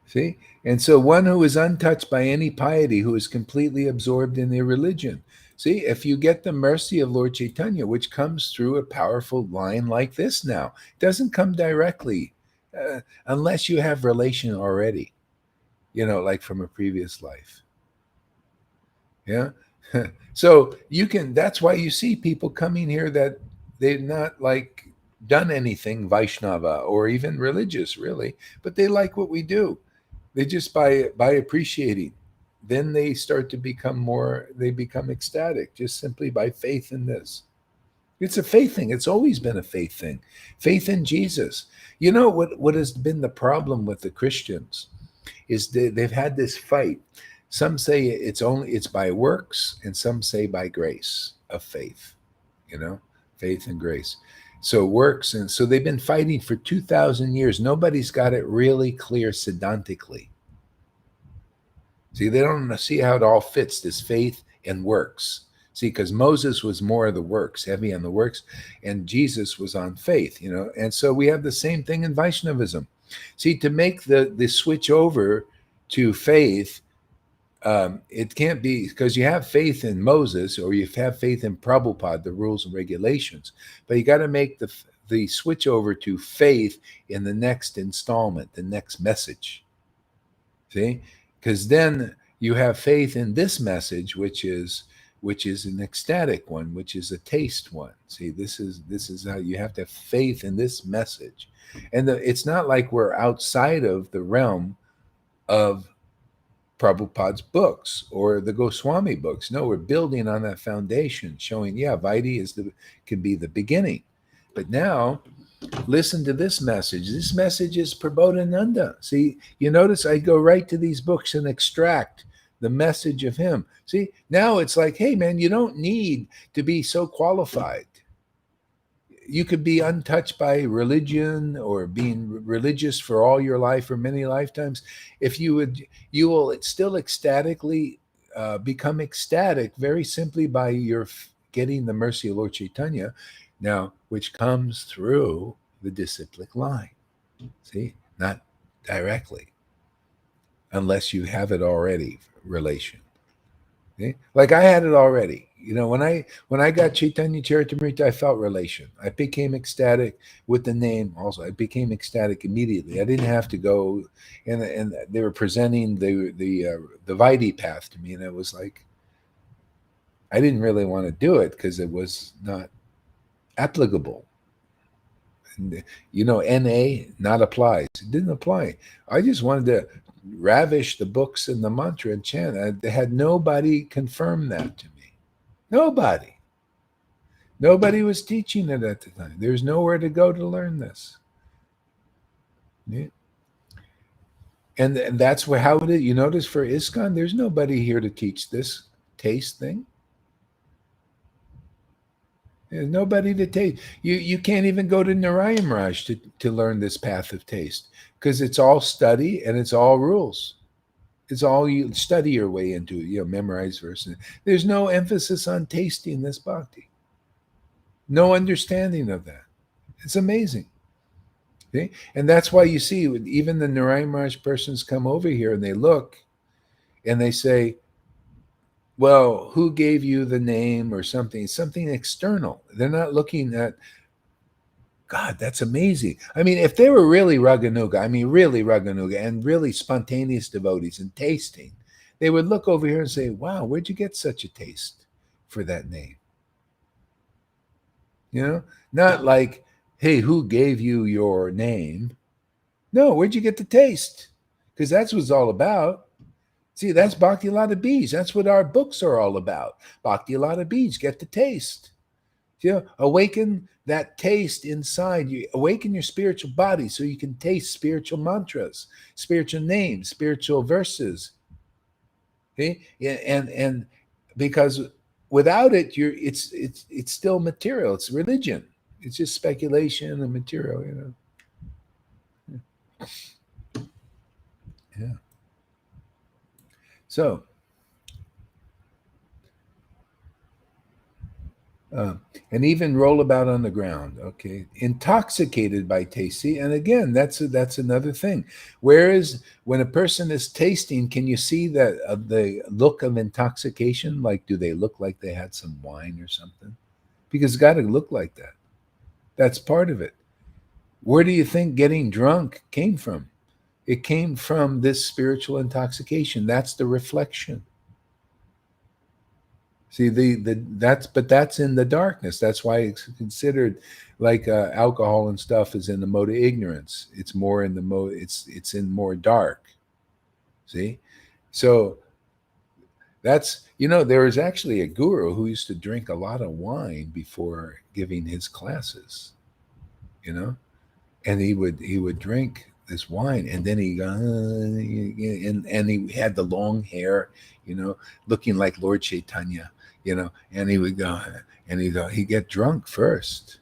See? And so one who is untouched by any piety, who is completely absorbed in their religion. See, if you get the mercy of Lord Chaitanya, which comes through a powerful line like this now, it doesn't come directly unless you have relation already, like from a previous life. Yeah. So that's why you see people coming here that they've not like done anything Vaishnava or even religious really, but they like what we do. They just by appreciating, then they start to become ecstatic just simply by faith in this. It's a faith thing. It's always been a faith thing. Faith in Jesus. What has been the problem with the Christians is they've had this fight. Some say it's by works, and some say by grace of faith, faith and grace. So works, and so they've been fighting for 2,000 years. Nobody's got it really clear sedantically. See, they don't see how it all fits, this faith and works. See, because Moses was more of the works, heavy on the works, and Jesus was on faith, And so we have the same thing in Vaishnavism. See, to make the switch over to faith, it can't be because you have faith in Moses or you have faith in Prabhupada, the rules and regulations, but you got to make the switch over to faith in the next installment, the next message. See, because then you have faith in this message, which is an ecstatic one, which is a taste one. See, this is how you have to have faith in this message, and it's not like we're outside of the realm of Prabhupada's books or the Goswami books. No, we're building on that foundation, showing, Vaidhi can be the beginning. But now, listen to this message. This message is Prabodhananda. See, you notice I go right to these books and extract the message of him. See, now it's like, hey, man, you don't need to be so qualified. You could be untouched by religion or being religious for all your life or many lifetimes. If you will still ecstatically become ecstatic very simply by your getting the mercy of Lord Chaitanya, now, which comes through the disciplic line. See, not directly, unless you have it already, relation. Okay? Like I had it already. When I got Chaitanya Charitamrita, I felt relation. I became ecstatic with the name also. I became ecstatic immediately. I didn't have to go, and they were presenting the Vaidhi path to me, and it was like, I didn't really want to do it because it was not applicable. And, NA not applies. It didn't apply. I just wanted to ravish the books and the mantra and chant. They had nobody confirm that to me. Nobody was teaching it at the time. There's nowhere to go to learn this. Yeah. And that's how it is. You notice for ISKCON, there's nobody here to teach this taste thing. There's nobody to taste. You can't even go to Narayan Raj to learn this path of taste because it's all study and it's all rules. It's all you study your way into, memorize verses. There's no emphasis on tasting this bhakti. No understanding of that. It's amazing. Okay? And that's why you see even the Narayan Raj persons come over here and they look and they say, well, who gave you the name or something? Something external. They're not looking at, God, that's amazing. I mean, if they were really Raganuga, and really spontaneous devotees and tasting, they would look over here and say, wow, where'd you get such a taste for that name? Not like, hey, who gave you your name? No, where'd you get the taste? Because that's what it's all about. See, that's Bhakti Lata Beej. That's what our books are all about. Bhakti Lata Beej, get the taste. Awaken that taste inside you. Awaken your spiritual body so you can taste spiritual mantras, spiritual names, spiritual verses. Okay, and because without it, it's still material. It's religion. It's just speculation and material. Yeah. So. And even roll about on the ground, okay, intoxicated by tasting. And again, that's another thing. Whereas when a person is tasting, can you see that the look of intoxication? Like, do they look like they had some wine or something? Because it's got to look like that. That's part of it. Where do you think getting drunk came from? It came from this spiritual intoxication. That's the reflection. See, that's in the darkness. That's why it's considered like alcohol and stuff is in the mode of ignorance. It's more in the mode. It's in more dark. See, so that's there was actually a guru who used to drink a lot of wine before giving his classes. And he would drink this wine, and then and he had the long hair, looking like Lord Chaitanya. And he would go, and he'd get drunk first.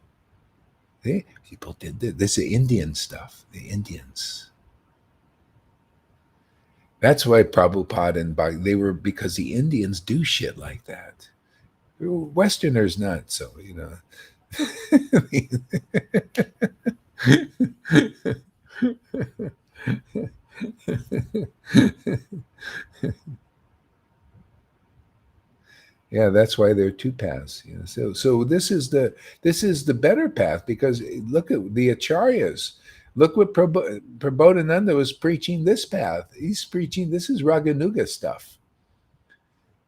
See? People did this. This is Indian stuff. The Indians. That's why Prabhupada and because the Indians do shit like that. Westerners not so, you know. Yeah, that's why there are two paths. You know? So this is the better path, because look at the acharyas. Look what Prabodhananda was preaching this path. He's preaching, this is Raganuga stuff.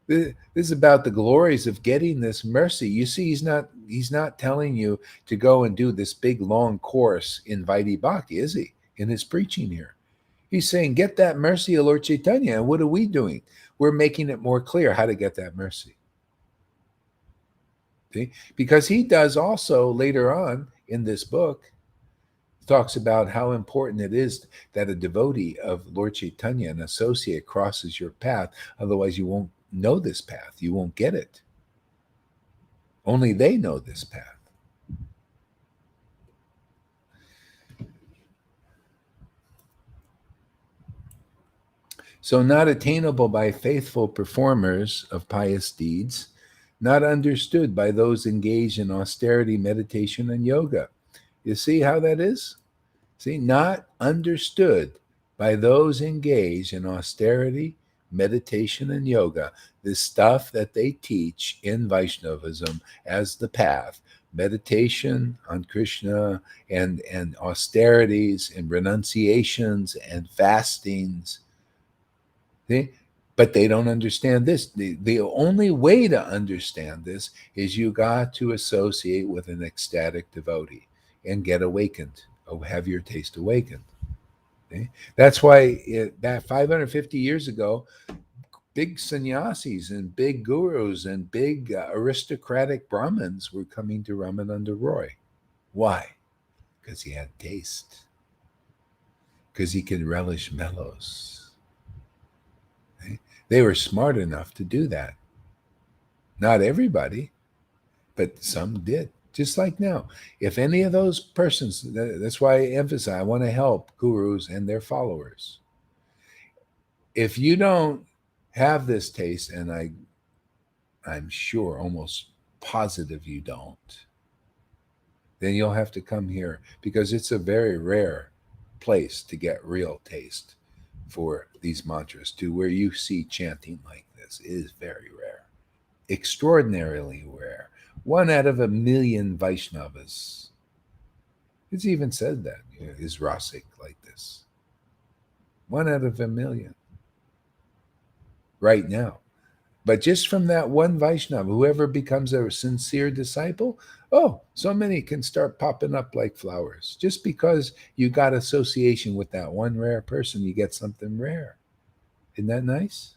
This is about the glories of getting this mercy. You see, he's not telling you to go and do this big long course in Vaidhi Bhakti, is he? In his preaching here. He's saying, get that mercy of Lord Chaitanya. And what are we doing? We're making it more clear how to get that mercy. See? Because he does also later on in this book, talks about how important it is that a devotee of Lord Chaitanya, an associate, crosses your path. Otherwise, you won't know this path. You won't get it. Only they know this path. So, not attainable by faithful performers of pious deeds, not understood by those engaged in austerity, meditation, and yoga. You see how that is? See, not understood by those engaged in austerity, meditation, and yoga, the stuff that they teach in Vaishnavism as the path, meditation on Krishna and austerities and renunciations and fastings. See? But they don't understand this. The only way to understand this is you got to associate with an ecstatic devotee and get awakened, or have your taste awakened. Okay? That's why that 550 years ago, big sannyasis and big gurus and big aristocratic Brahmins were coming to Ramananda Roy. Why? Because he had taste. Because he could relish mellows. Okay? They were smart enough to do that. Not everybody, but some did. Just like now, if any of those persons, that's why I emphasize, I want to help gurus and their followers. If you don't have this taste, and I'm sure, almost positive you don't, then you'll have to come here, because it's a very rare place to get real taste for these mantras, to where you see chanting like this. It is very rare, extraordinarily rare. 1 out of 1,000,000 Vaishnavas. It's even said that, is rasic like this. 1 out of 1,000,000 right now. But just from that one Vaishnava, whoever becomes a sincere disciple, oh, so many can start popping up like flowers. Just because you got association with that one rare person, you get something rare. Isn't that nice?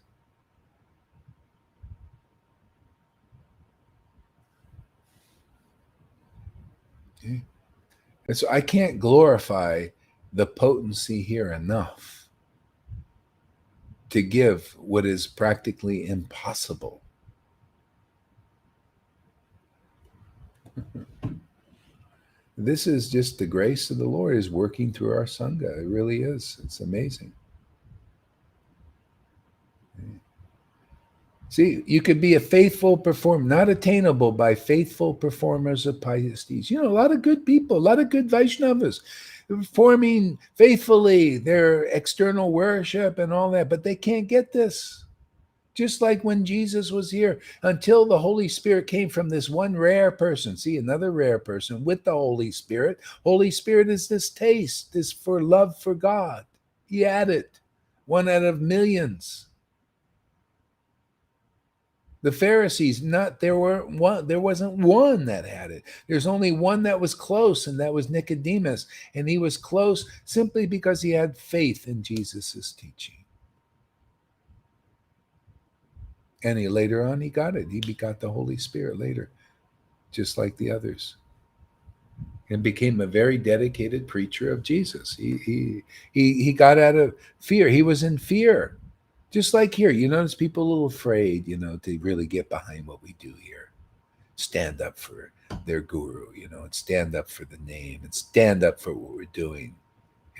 Okay. And so I can't glorify the potency here enough to give what is practically impossible. This is just the grace of the Lord is working through our Sangha. It really is. It's amazing. See, you could be a faithful performer, not attainable by faithful performers of pious deeds. A lot of good people, a lot of good Vaishnavas performing faithfully their external worship and all that, but they can't get this. Just like when Jesus was here, until the Holy Spirit came from this one rare person. See, another rare person with the Holy Spirit. Holy Spirit is this taste, this for love for God. He had it. 1 out of millions. The Pharisees, there wasn't one that had it. There's only one that was close, and that was Nicodemus. And he was close simply because he had faith in Jesus' teaching. And later on, he got it. He got the Holy Spirit later, just like the others, and became a very dedicated preacher of Jesus. He got out of fear. He was in fear, just like here. You notice people a little afraid, to really get behind what we do here, stand up for their guru, and stand up for the name, and stand up for what we're doing.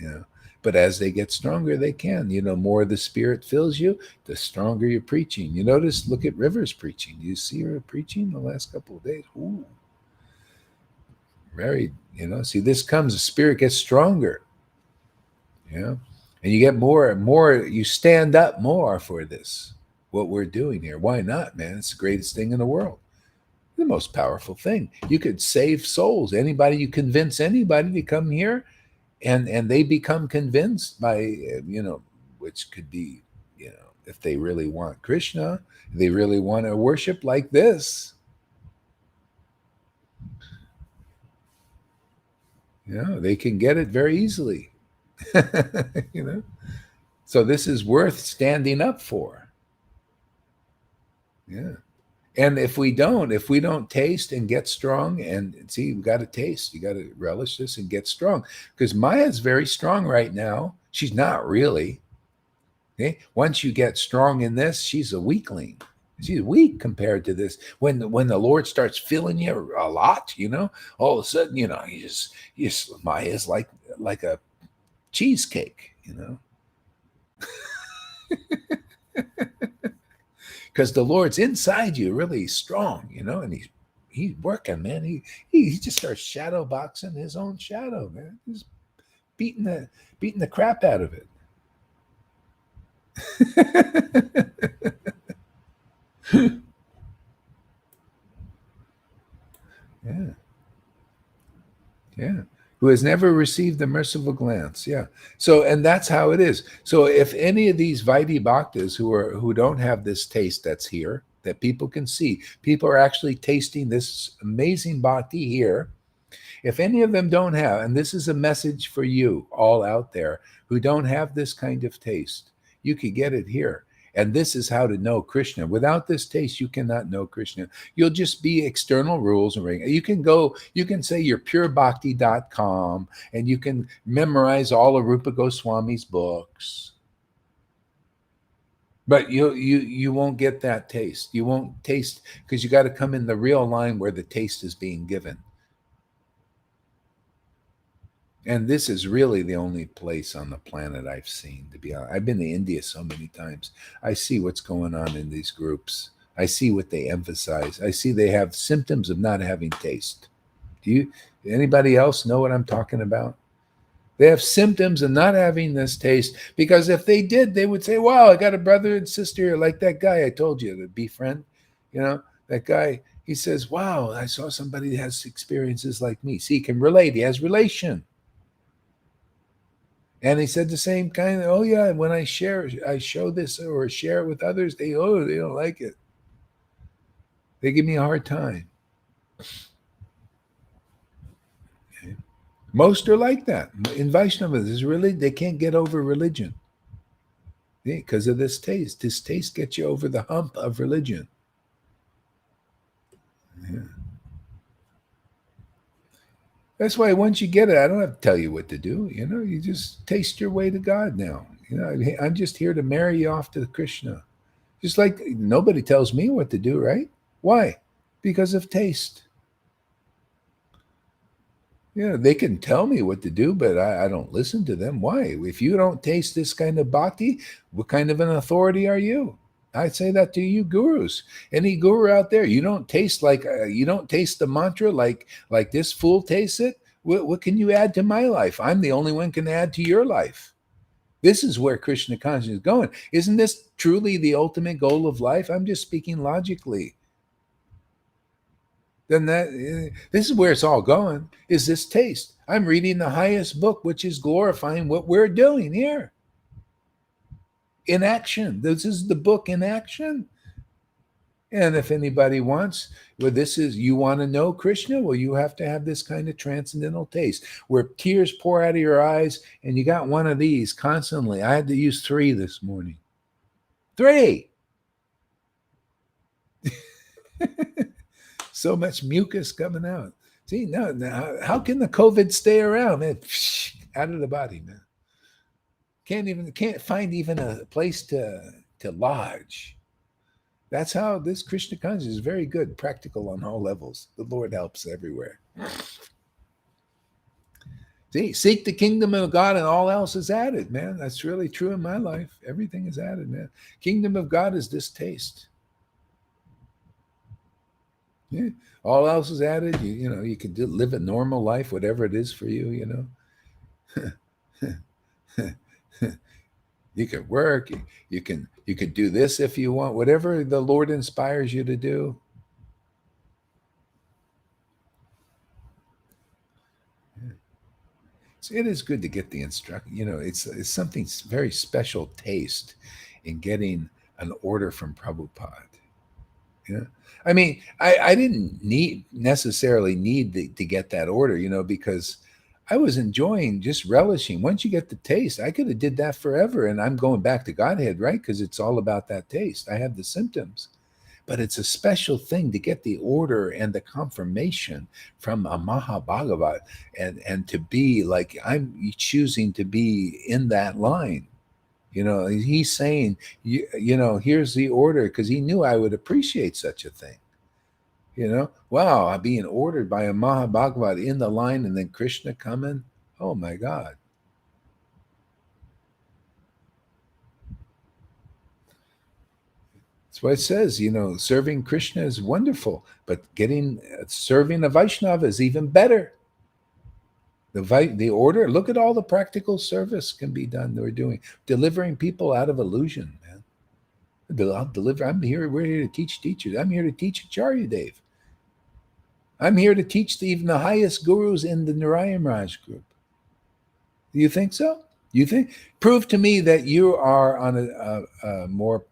You know, but as they get stronger, they can. You know, more the Spirit fills you, the stronger you're preaching. You notice, look at River's preaching. You see her preaching the last couple of days. Ooh, very. You know, see, this comes. The Spirit gets stronger. You know, and you get more and more. You stand up more for this. What we're doing here. Why not, man? It's the greatest thing in the world. The most powerful thing. You could save souls. Anybody, you convince anybody to come here, and they become convinced by which could be, if they really want Krishna, they really want to worship like this. They can get it very easily. you know so this is worth standing up for. Yeah. And if we don't taste and get strong, and see, we got to taste, you got to relish this and get strong, because Maya's very strong right now. She's not really. Okay, once you get strong in this, she's a weakling. She's weak compared to this. When the Lord starts filling you a lot, all of a sudden, you just Maya's like a cheesecake, because the Lord's inside you, really strong, and he's working, man. He just starts shadow boxing his own shadow, man. He's beating the crap out of it. Yeah, yeah. Who has never received the merciful glance? Yeah. So, and that's how it is. So, if any of these Vaidhi Bhaktas who don't have this taste that's here, that people can see, people are actually tasting this amazing bhakti here. If any of them don't have, and this is a message for you all out there who don't have this kind of taste, you could get it here. And this is how to know Krishna. Without this taste, you cannot know Krishna. You'll just be external rules and you can say you're purebhakti.com, and you can memorize all of Rupa Goswami's books. But you won't get that taste. You won't taste, because you got to come in the real line where the taste is being given. And this is really the only place on the planet I've seen, to be honest. I've been to India so many times. I see what's going on in these groups. I see what they emphasize. I see they have symptoms of not having taste. Anybody else know what I'm talking about? They have symptoms of not having this taste, because if they did, they would say, wow, I got a brother and sister here, like that guy I told you to befriend. That guy, he says, wow, I saw somebody that has experiences like me. See, he can relate. He has relation. And he said the same kind of, oh yeah, when I show this or share it with others, they don't like it. They give me a hard time. Okay. Most are like that. In Vaishnavas, they can't get over religion because of this taste. This taste gets you over the hump of religion. Yeah. That's why once you get it, I don't have to tell you what to do. You just taste your way to God now. I'm just here to marry you off to Krishna. Just like nobody tells me what to do, right? Why? Because of taste. They can tell me what to do, but I don't listen to them. Why? If you don't taste this kind of bhakti, what kind of an authority are you? I say that to you gurus. Any guru out there, you don't taste the mantra like this fool tastes it. What can you add to my life? I'm the only one can add to your life. This is where Krishna consciousness is going. Isn't this truly the ultimate goal of life? I'm just speaking logically. Then this is where it's all going, is this taste. I'm reading the highest book, which is glorifying what we're doing here. In action. This is the book in action. And if anybody wants, you want to know Krishna, well, you have to have this kind of transcendental taste where tears pour out of your eyes, and you got one of these constantly. I had to use 3 this morning. 3. So much mucus coming out. See, now, how can the COVID stay around, man? Out of the body, man. Can't find even a place to lodge. That's how this Krishna consciousness is very good, practical on all levels. The Lord helps everywhere. See, seek the kingdom of God and all else is added, man. That's really true in my life. Everything is added, man. Kingdom of God is this taste. Yeah. All else is added. You can live a normal life, whatever it is for you, You can work, you can do this if you want, whatever the Lord inspires you to do. So it is good to get the instruction. It's something very special taste in getting an order from Prabhupada. Yeah. I mean, I didn't necessarily need to get that order, because I was enjoying just relishing. Once you get the taste, I could have did that forever. And I'm going back to Godhead, right? Because it's all about that taste. I have the symptoms. But it's a special thing to get the order and the confirmation from a Mahabhagavat and to be like I'm choosing to be in that line. He's saying, here's the order because he knew I would appreciate such a thing. Wow, I'm being ordered by a Mahabhagavat in the line and then Krishna coming. Oh my God. That's why it says, serving Krishna is wonderful, but serving a Vaishnava is even better. The order, look at all the practical service can be done. We're doing delivering people out of illusion, man. I'm here. We're here to teach teachers. I'm here to teach Acharya Dev. I'm here to teach even the highest gurus in the Narayan Raj group. Do you think so? You think? Prove to me that you are on a more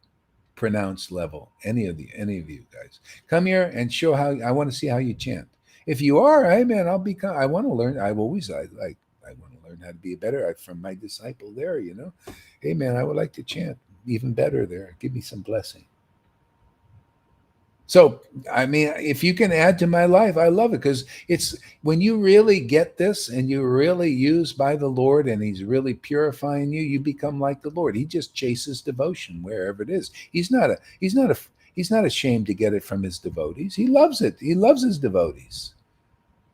pronounced level. Any of you guys, come here and show how. I want to see how you chant. If you are, hey man, I'll become. I want to learn. I want to learn how to be better from my disciple there. Hey man, I would like to chant even better there. Give me some blessing. So, I mean, if you can add to my life, I love it because it's when you really get this and you're really used by the Lord and He's really purifying you, you become like the Lord. He just chases devotion wherever it is. He's not ashamed to get it from His devotees. He loves it. He loves His devotees.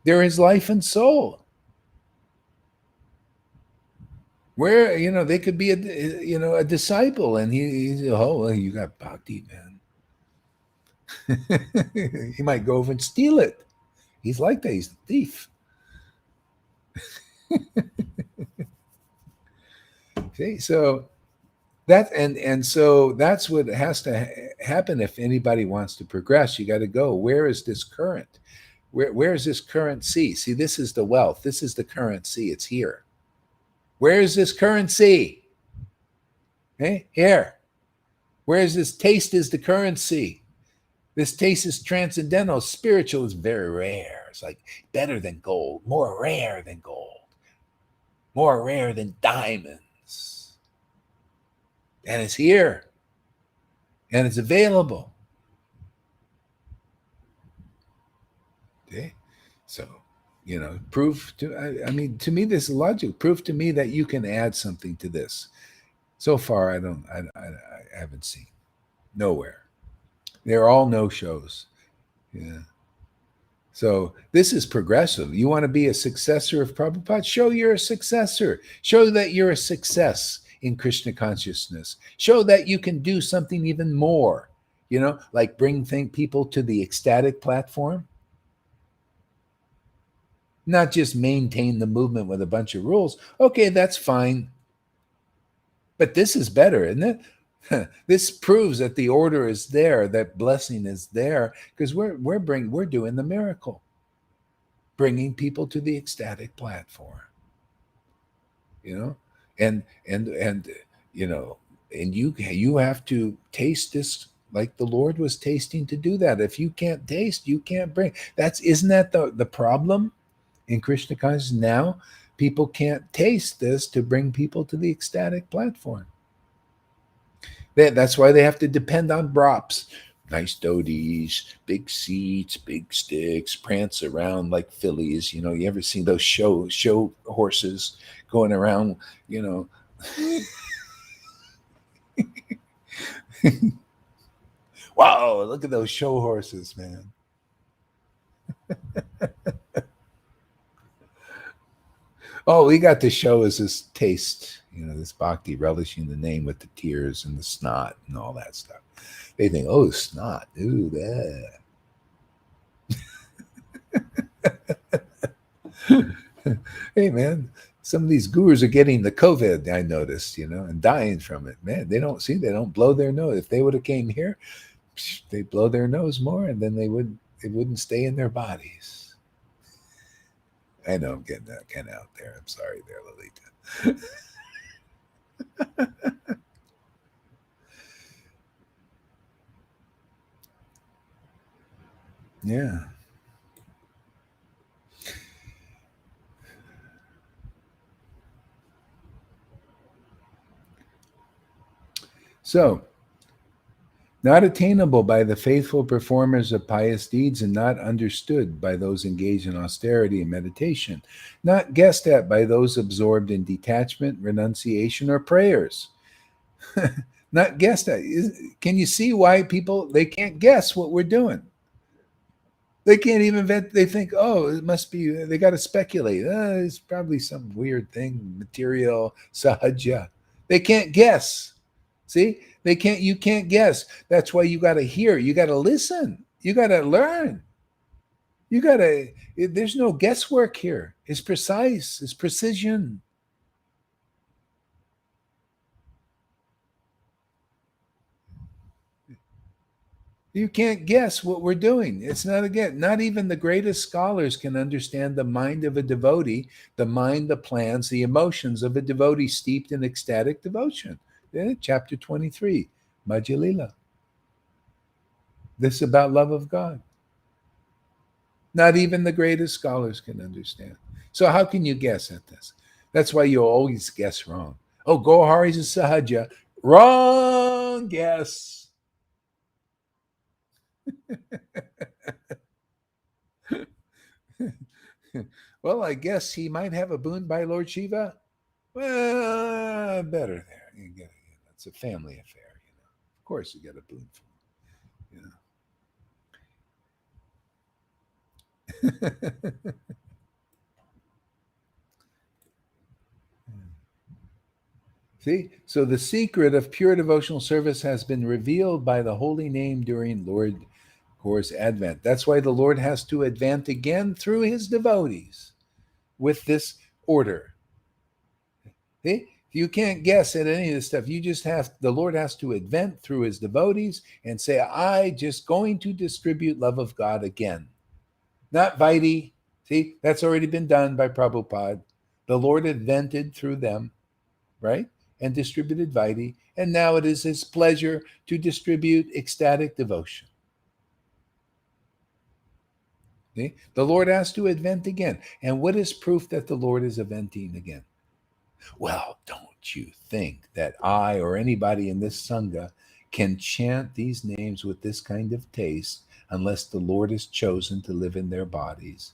They're His life and soul. Where they could be a disciple, and he's well, you got bhakti, man. He might go over and steal it. He's like that. He's a thief. Okay, so that's what has to happen if anybody wants to progress. You got to go. Where is this current? Where is this currency? See, this is the wealth. This is the currency. It's here. Where is this currency? Okay, here. Where is this taste? Is the currency? This taste is transcendental. Spiritual is very rare. It's like better than gold, more rare than gold, more rare than diamonds. And it's here. And it's available. Okay. So, prove to, I mean, to me, this is logical. Prove to me that you can add something to this. So far, I haven't seen. Nowhere. They're all no-shows. Yeah. So this is progressive. You want to be a successor of Prabhupada? Show you're a successor. Show that you're a success in Krishna consciousness. Show that you can do something even more, like bring people to the ecstatic platform. Not just maintain the movement with a bunch of rules. Okay, that's fine. But this is better, isn't it? This proves that the order is there, that blessing is there, because we're doing the miracle, bringing people to the ecstatic platform. And you have to taste this like the Lord was tasting to do that. If you can't taste, you can't bring. Isn't that the problem in Krishna consciousness now? People can't taste this to bring people to the ecstatic platform. That's why they have to depend on props. Nice dhotis, big seats, big sticks, prance around like fillies. You ever see those show horses going around, Wow, look at those show horses, man. All we got to show is this taste, this bhakti, relishing the name with the tears and the snot and all that stuff. They think, oh, snot, ooh, that. Hey, man, some of these gurus are getting the COVID, I noticed, and dying from it. Man, they don't blow their nose. If they would have came here, they'd blow their nose more, and then it wouldn't stay in their bodies. I know I'm getting that kind of out there. I'm sorry there, Lolita. Yeah. So, not attainable by the faithful performers of pious deeds and not understood by those engaged in austerity and meditation, not guessed at by those absorbed in detachment, renunciation, or prayers. Not guessed at. Can you see why people they can't guess what we're doing? They can't even vet. They think, oh, it must be. They got to speculate. It's probably some weird thing, material, sahaja. They can't guess. See, they can't. You can't guess. That's why you got to hear. You got to listen. You got to learn. You got to. There's no guesswork here. It's precise. It's precision. You can't guess what we're doing. It's not again, not even the greatest scholars can understand the mind of a devotee, the mind, the plans, the emotions of a devotee steeped in ecstatic devotion. Chapter 23, Majja. This is about love of God. Not even the greatest scholars can understand. So how can you guess at this? That's why you always guess wrong. Oh, Gohari's a Sahaja. Wrong guess. Well, I guess he might have a boon by Lord Shiva. Well, better there. You get it. It's a family affair. Of course, you get a boon from him. See, so the secret of pure devotional service has been revealed by the holy name during Lord Course Advent. That's why the Lord has to advent again through his devotees with this order. See? You can't guess at any of this stuff. You just the Lord has to advent through his devotees and say, I just going to distribute love of God again. Not Vaidhi. See, that's already been done by Prabhupada. The Lord advented through them, right? And distributed Vaidhi. And now it is his pleasure to distribute ecstatic devotion. See? The Lord has to advent again. And what is proof that the Lord is adventing again? Well, don't you think that I or anybody in this Sangha can chant these names with this kind of taste unless the Lord is chosen to live in their bodies?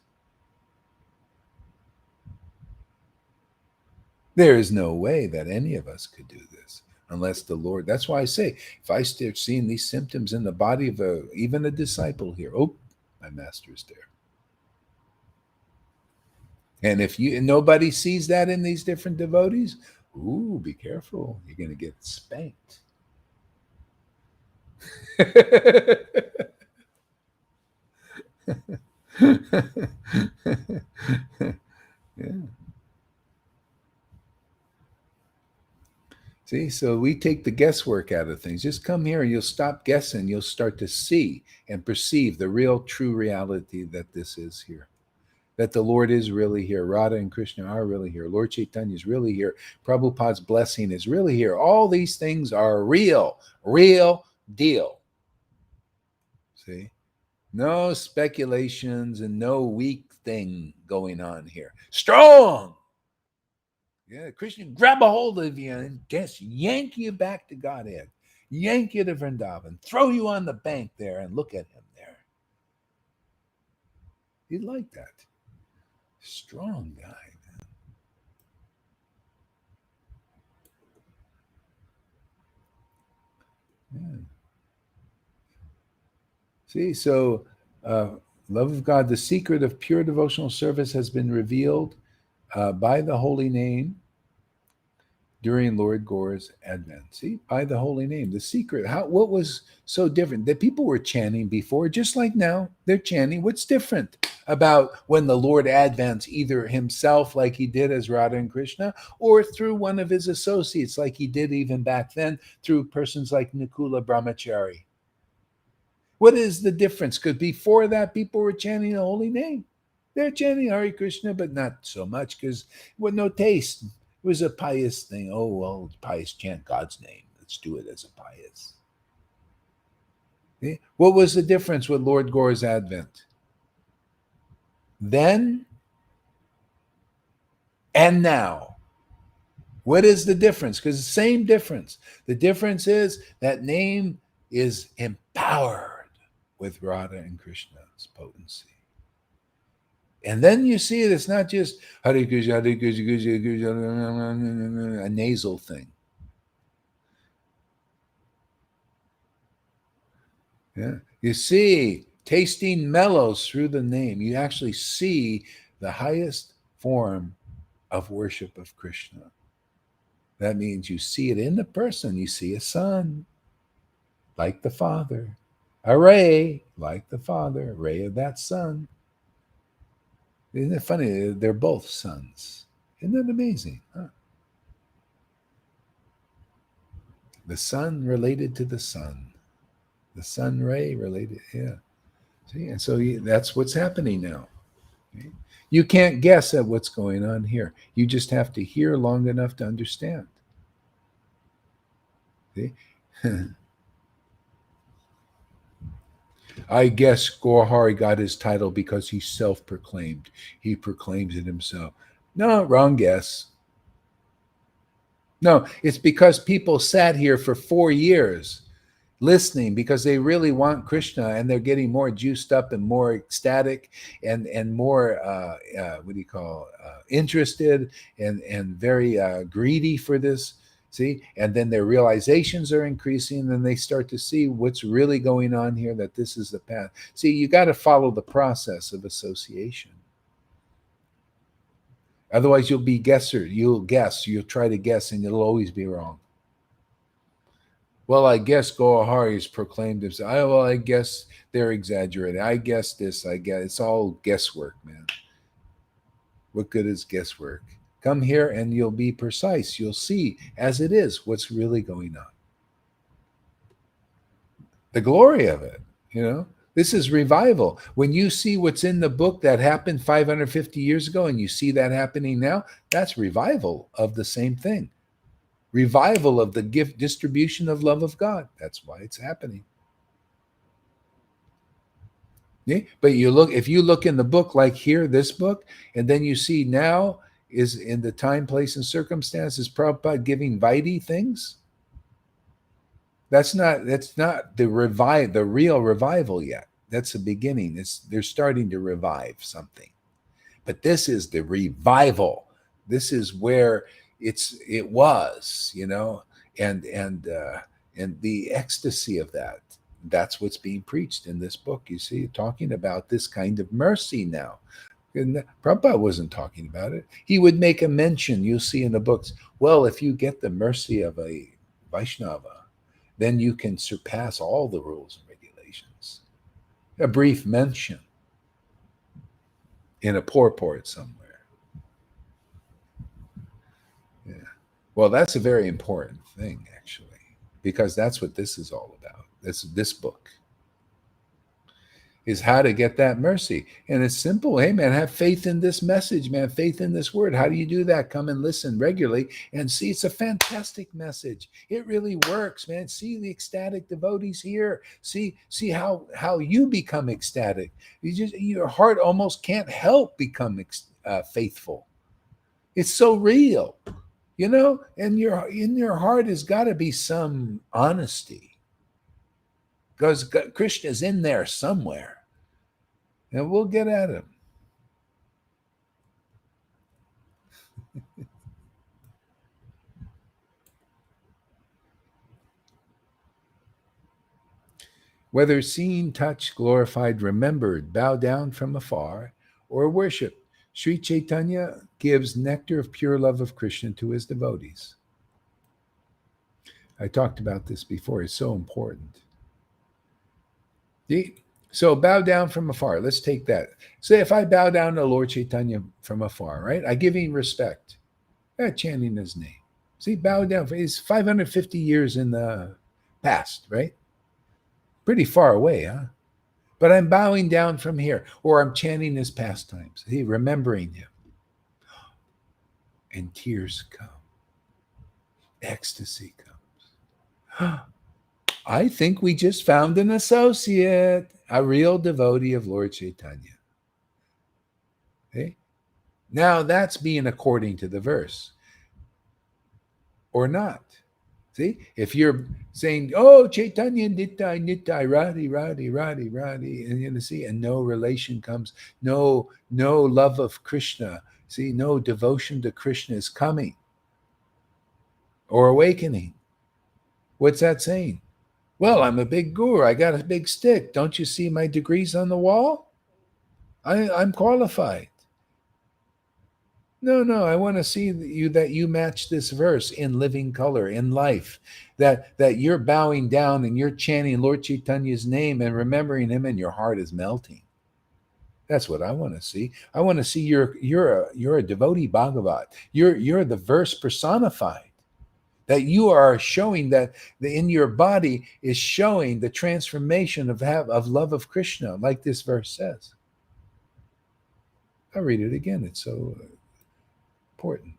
There is no way that any of us could do this unless the Lord. That's why I say, if I start seeing these symptoms in the body of even a disciple here, oh, my master is there. And if nobody sees that in these different devotees, ooh, be careful. You're going to get spanked. Yeah. See, so we take the guesswork out of things. Just come here and you'll stop guessing. You'll start to see and perceive the real, true reality that this is here. That the Lord is really here. Radha and Krishna are really here. Lord Chaitanya is really here. Prabhupada's blessing is really here. All these things are real deal. See? No speculations and no weak thing going on here. Strong. Yeah, Krishna grab a hold of you and just yank you back to Godhead. Yank you to Vrindavan. Throw you on the bank there and look at him there. He'd like that. Strong guy, man. Yeah. See, so love of God, the secret of pure devotional service has been revealed by the holy name during Lord Gore's advent. See, by the holy name, the secret. What was so different? That people were chanting before, just like now, they're chanting. What's different about when the Lord advents, either himself, like he did as Radha and Krishna, or through one of his associates, like he did even back then, through persons like Nakula Brahmachari? What is the difference? Because before that, people were chanting the holy name. They're chanting Hare Krishna, but not so much because with no taste. It was a pious thing. Oh, well, pious, chant God's name. Let's do it as a pious. See? What was the difference with Lord Gore's advent? Then and now. What is the difference? Because the same difference. The difference is that name is empowered with Radha and Krishna's potency. And then you see it, it's not just Hare Krishna, Hare Krishna, Krishna, Krishna, a nasal thing. Yeah. You see, tasting mellows through the name. You actually see the highest form of worship of Krishna. That means you see it in the person. You see a son, like the father, a ray, like the father, a ray of that son. Isn't it funny? They're both sons. Isn't that amazing? Huh? The sun related to the sun. The sun ray related, yeah. See, and so that's what's happening now. Okay? You can't guess at what's going on here. You just have to hear long enough to understand. See? I guess Gorhari got his title because he's self-proclaimed. He proclaims it himself. No, wrong guess. No, it's because people sat here for 4 years listening because they really want Krishna and they're getting more juiced up and more ecstatic and more what do you call interested and very greedy for this. See, and then their realizations are increasing, and they start to see what's really going on here. That this is the path. See, you got to follow the process of association. Otherwise, you'll be guesser. You'll guess. You'll try to guess, and you'll always be wrong. Well, I guess Gohari has proclaimed himself. Well, I guess they're exaggerating. I guess this. I guess it's all guesswork, man. What good is guesswork? Come here and you'll be precise. You'll see as it is what's really going on. The glory of it, you know. This is revival. When you see what's in the book that happened 550 years ago and you see that happening now, that's revival of the same thing. Revival of the gift distribution of love of God. That's why it's happening. Yeah? But if you look in the book like here, this book, and then you see now is in the time, place, and circumstances, Prabhupada giving Vaidhi things. That's not the real revival yet. That's the beginning. They're starting to revive something. But this is the revival. This is where it was, you know, and the ecstasy of that. That's what's being preached in this book. You see, talking about this kind of mercy now. And Prabhupada wasn't talking about it. He would make a mention, you'll see in the books, well, if you get the mercy of a Vaishnava, then you can surpass all the rules and regulations. A brief mention in a purport somewhere. Yeah. Well, that's a very important thing, actually, because that's what this is all about. This book is how to get that mercy. And it's simple. Hey, man, have faith in this message, man. Faith in this word. How do you do that? Come and listen regularly and see. It's a fantastic message. It really works, man. See the ecstatic devotees here. See how you become ecstatic. Your heart almost can't help become faithful. It's so real, you know. And in your heart has got to be some honesty. Because Krishna's in there somewhere. And we'll get at him. Whether seen, touched, glorified, remembered, bow down from afar, or worship, Sri Chaitanya gives nectar of pure love of Krishna to his devotees. I talked about this before. It's so important. So bow down from afar. Let's take that. Say if I bow down to Lord Chaitanya from afar, right? I give him respect. Chanting his name. See, bow down. He's 550 years in the past, right? Pretty far away, huh? But I'm bowing down from here, or I'm chanting his pastimes. See, remembering him. And tears come. Ecstasy comes. I think we just found an associate, a real devotee of Lord Chaitanya. Okay? Now that's being according to the verse. Or not. See? If you're saying, oh, Chaitanya, Nittai, Nittai, Radhi, Radhi, Radhi, Radhi, and you see, and no relation comes, no love of Krishna. See, no devotion to Krishna is coming or awakening. What's that saying? Well, I'm a big guru. I got a big stick. Don't you see my degrees on the wall? I'm qualified. No, I want to see that you match this verse in living color, in life, that you're bowing down and you're chanting Lord Chaitanya's name and remembering him, and your heart is melting. That's what I want to see. I want to see you're a devotee Bhagavat. You're the verse personified. That you are showing that in your body is showing the transformation of love of Krishna, like this verse says. I'll read it again. It's so important.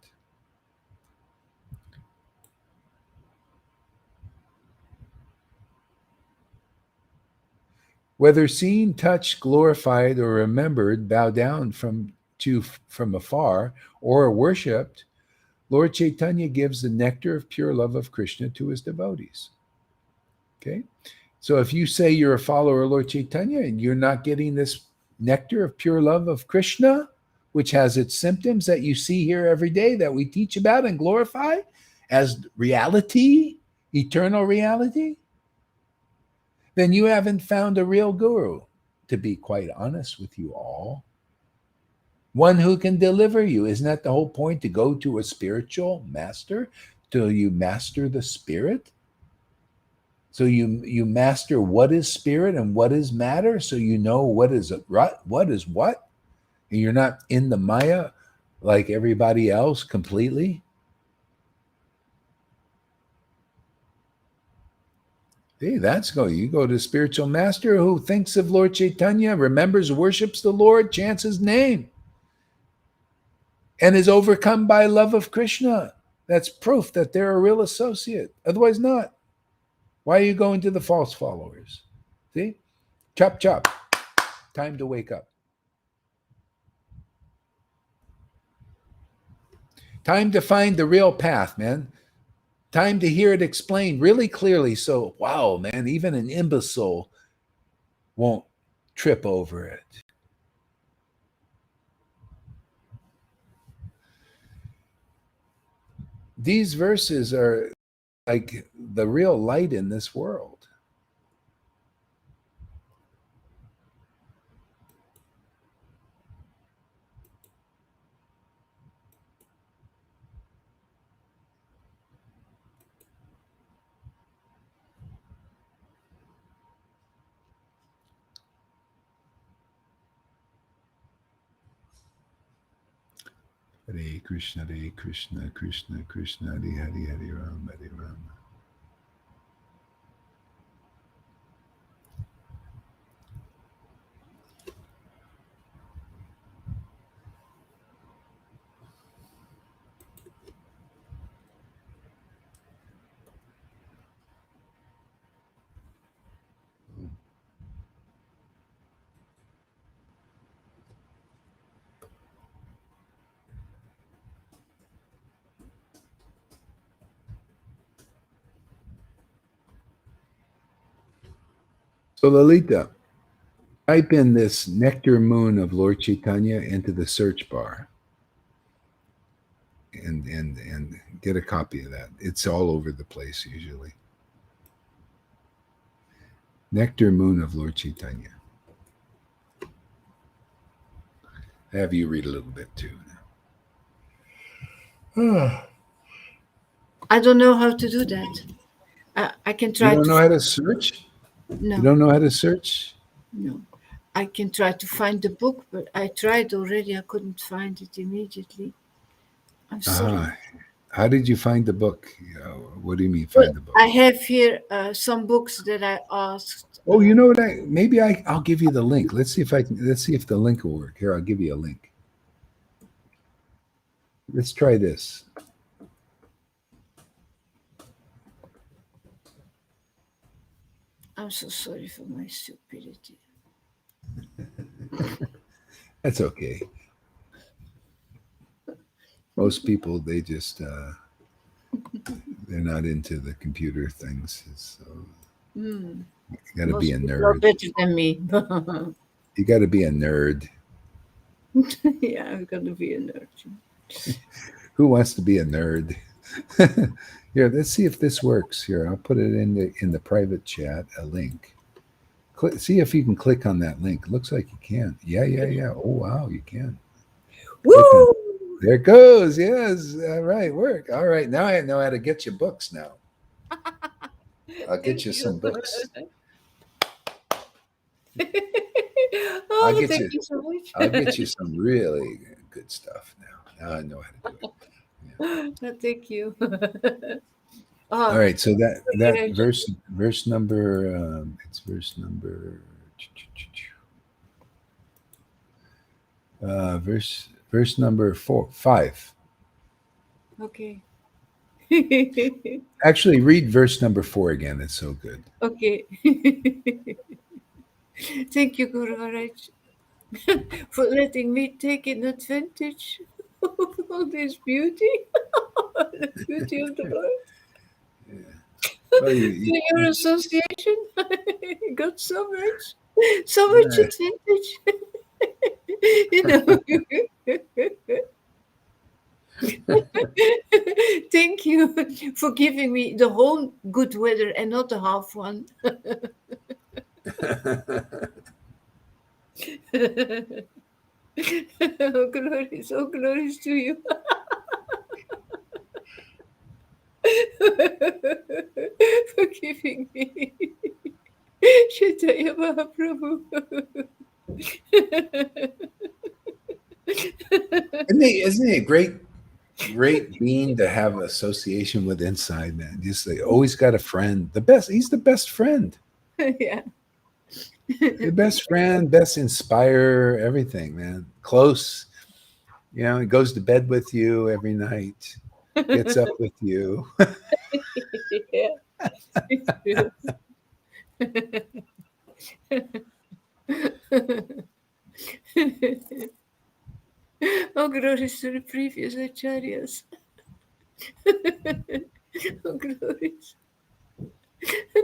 Whether seen, touched, glorified, or remembered, bow down from afar, or worshipped, Lord Chaitanya gives the nectar of pure love of Krishna to his devotees. Okay? So if you say you're a follower of Lord Chaitanya and you're not getting this nectar of pure love of Krishna, which has its symptoms that you see here every day that we teach about and glorify as reality, eternal reality, then you haven't found a real guru, to be quite honest with you all. One who can deliver you. Isn't that the whole point, to go to a spiritual master till you master the spirit? So you master what is spirit and what is matter, so you know what is what, and you're not in the Maya like everybody else completely. Hey, you go to a spiritual master who thinks of Lord Chaitanya, remembers, worships the Lord, chants his name, and is overcome by love of Krishna. That's proof that they're a real associate. Otherwise not. Why are you going to the false followers? See? Chop, chop. Time to wake up. Time to find the real path, man. Time to hear it explained really clearly. So, wow, man, even an imbecile won't trip over it. These verses are like the real light in this world. Hare Krishna, Krishna, Krishna, Hare Hare, Hare Rama, Hare Rama. So Lalita, type in this nectar moon of Lord Chaitanya into the search bar and get a copy of that. It's all over the place usually. Nectar moon of Lord Chaitanya. Have you read a little bit too now. I don't know how to do that. I can You try don't to. know how to search? You No, don't know how to search? no. I can try to find the book, but I tried already. I couldn't find it immediately. I'm sorry. Ah, how did you find the book? What do you mean Well, find the book? I have here some books that I asked. Oh, you know what? I'll give you the link. Let's see if the link will work. Here, I'll give you a link. Let's try this. I'm so sorry for my stupidity. That's okay. Most people they're not into the computer things, so Hmm. you got to be Most a people are nerd. better than me. You got to be a nerd. Yeah, I'm gonna be a nerd. Who wants to be a nerd? Here, let's see if this works. Here, I'll put it in the private chat. A link. See if you can click on that link. Looks like you can. Yeah, yeah, yeah. Oh wow, you can. Click on. Woo! There it goes. Yes. All right. Work. All right. Now I know how to get you books. Now I'll get Thank you you. some books. I'll Oh, get thank you. you so much. I'll get you some really good stuff now. Now I know how to do it. Yeah. Thank you. All Oh, right. So that okay. verse number it's verse number verse number 5. Okay. Actually, read verse number 4 again. It's so good. Okay. Thank you, Guru Maharaj, for letting me take in advantage of all this beauty, the beauty of the world. Yeah. Well, To your association, I got so much yeah. advantage. You know. Thank you for giving me the whole good weather and not the half one. Oh glories to you. For giving me Shataya Mahaprabhu. Isn't it a great being to have association with inside, man? Just like always got a friend. The best. He's the best friend. Yeah. The best friend, best inspirer, everything, man. Close. He goes to bed with you every night, gets up with you. Yeah, it's true. Oh, glories to the previous acharyas. Oh, glories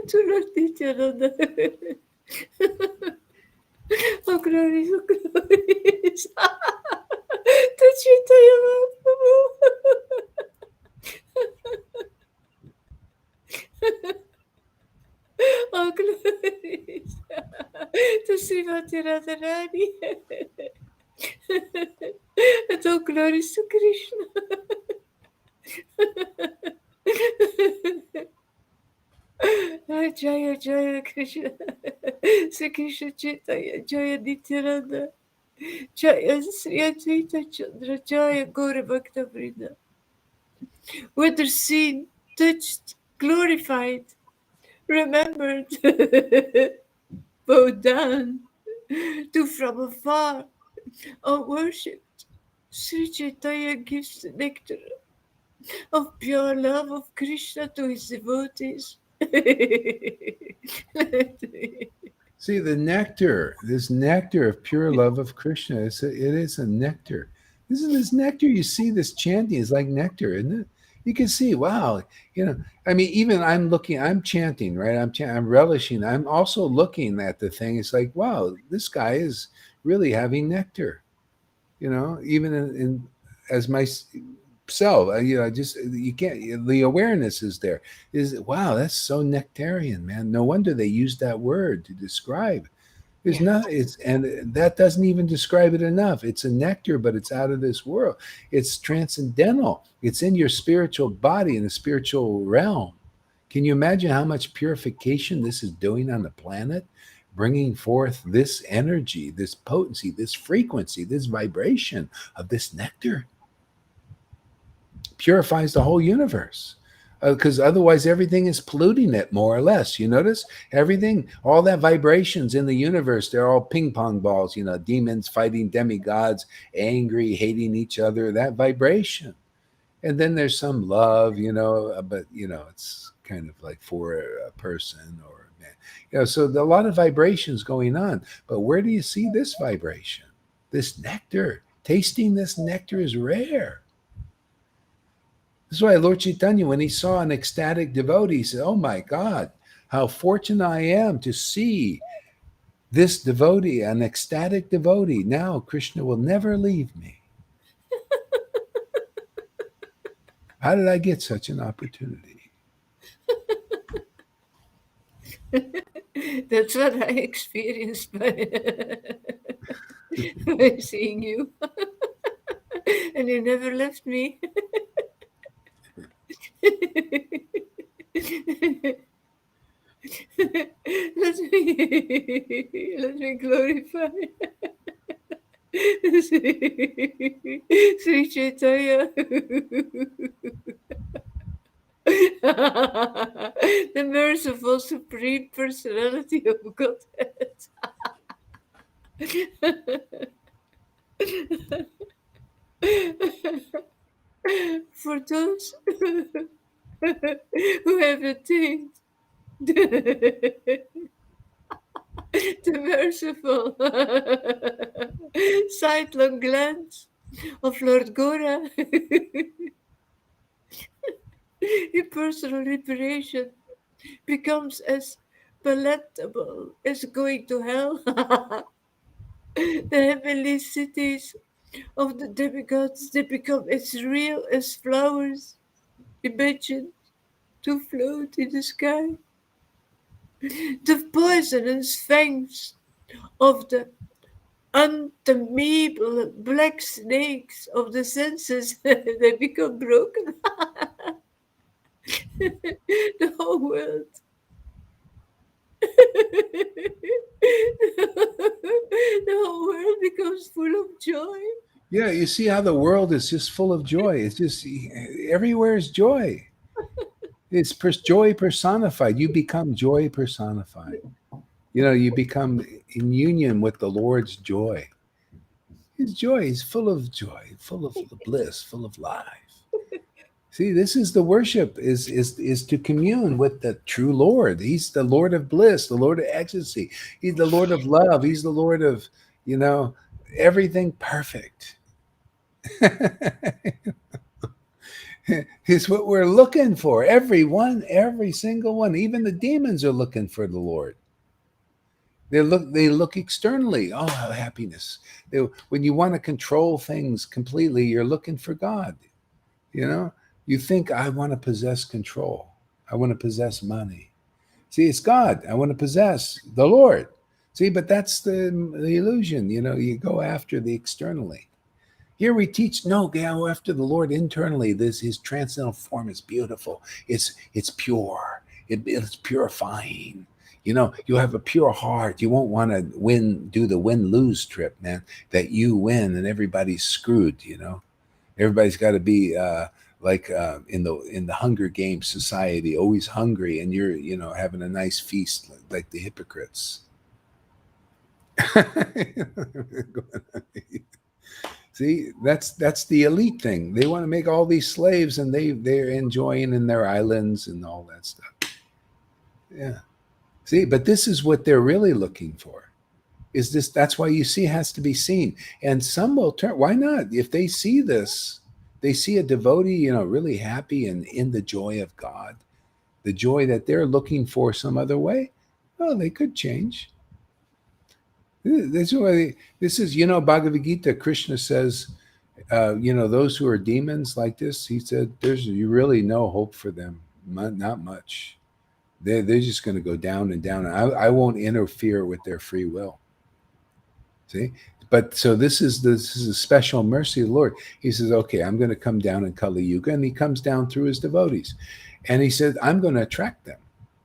to Lord Nityananda. Oh, glories, oh, glories. To Chaitanya Mahaprabhu. Oh, glories to Srimati Radharani. And oh, glories to Krishna. Jaya Jaya Krishna. Sri Krishna Chaitanya Jaya Nityananda. Jaya Sri Advaita Chandra Jaya Gaura Bhakta Vrinda. Whether seen, touched, glorified, remembered, bowed down, to from afar, or worshipped, Sri Chaitanya gives the nectar of pure love of Krishna to his devotees. See the nectar, this nectar of pure love of Krishna. It is a nectar. This nectar. You see this chanting is like nectar, isn't it? You can see, wow. I mean, even I'm chanting, right? I'm relishing. I'm also looking at the thing. It's like, wow, this guy is really having nectar. Even in as myself, just you can't. The awareness is there. Is wow, that's so nectarian, man. No wonder they use that word to describe. There's Yeah. not, it's, and that doesn't even describe it enough. It's a nectar, but it's out of this world. It's transcendental. It's in your spiritual body, in the spiritual realm. Can you imagine how much purification this is doing on the planet? Bringing forth this energy, this potency, this frequency, this vibration of this nectar purifies the whole universe. Because otherwise, everything is polluting it more or less. You notice everything, all that vibrations in the universe, they're all ping pong balls, demons fighting demigods, angry, hating each other, that vibration. And then there's some love, but, it's kind of like for a person or a man. So a lot of vibrations going on. But where do you see this vibration? This nectar. Tasting this nectar is rare. This is why Lord Chaitanya, when he saw an ecstatic devotee, he said, "Oh my God, how fortunate I am to see this devotee, an ecstatic devotee. Now Krishna will never leave me." How did I get such an opportunity? That's what I experienced by seeing you. And you never left me. let me glorify Sri Chaitanya. The merciful supreme personality of Godhead. For those who have attained the merciful sidelong glance of Lord Gora, impersonal liberation becomes as palatable as going to hell. The heavenly cities of the demigods, they become as real as flowers imagined to float in the sky. The poisonous fangs of the untamable black snakes of the senses, they become broken. The whole world. The whole world becomes full of joy. Yeah, you see how the world is just full of joy. It's just everywhere is joy. It's joy personified. You become joy personified. You become in union with the Lord's joy. His joy is full of joy, full of bliss, full of life. See, this is the worship is to commune with the true Lord. He's the Lord of bliss, the Lord of ecstasy. He's the Lord of love. He's the Lord of, everything perfect. Is what we're looking for. Everyone, every single one, even the demons are looking for the Lord. They look externally. Oh, happiness. When you want to control things completely, you're looking for God. You think, I want to possess control. I want to possess money. See, it's God. I want to possess the Lord. See, but that's the illusion. You go after the externally. Here we teach, no, go after the Lord internally. His transcendental form is beautiful. It's pure. It's purifying. You'll have a pure heart. You won't want to do the win-lose trip, man, that you win and everybody's screwed, Everybody's got to be like in the Hunger Games society, always hungry, and you're having a nice feast like the hypocrites. See, that's the elite thing. They want to make all these slaves, and they're enjoying in their islands and all that stuff. Yeah. See, but this is what they're really looking for. Is this? That's why you see it has to be seen. And some will turn. Why not? If they see this, they see a devotee, really happy and in the joy of God, the joy that they're looking for some other way. Oh, they could change. This is, Bhagavad Gita. Krishna says, those who are demons like this, he said, there's really no hope for them. Not much. They're just going to go down and down. I won't interfere with their free will. See? But so this is a special mercy of the Lord. He says, okay, I'm going to come down in Kali Yuga, and he comes down through his devotees. And he said, I'm going to attract them.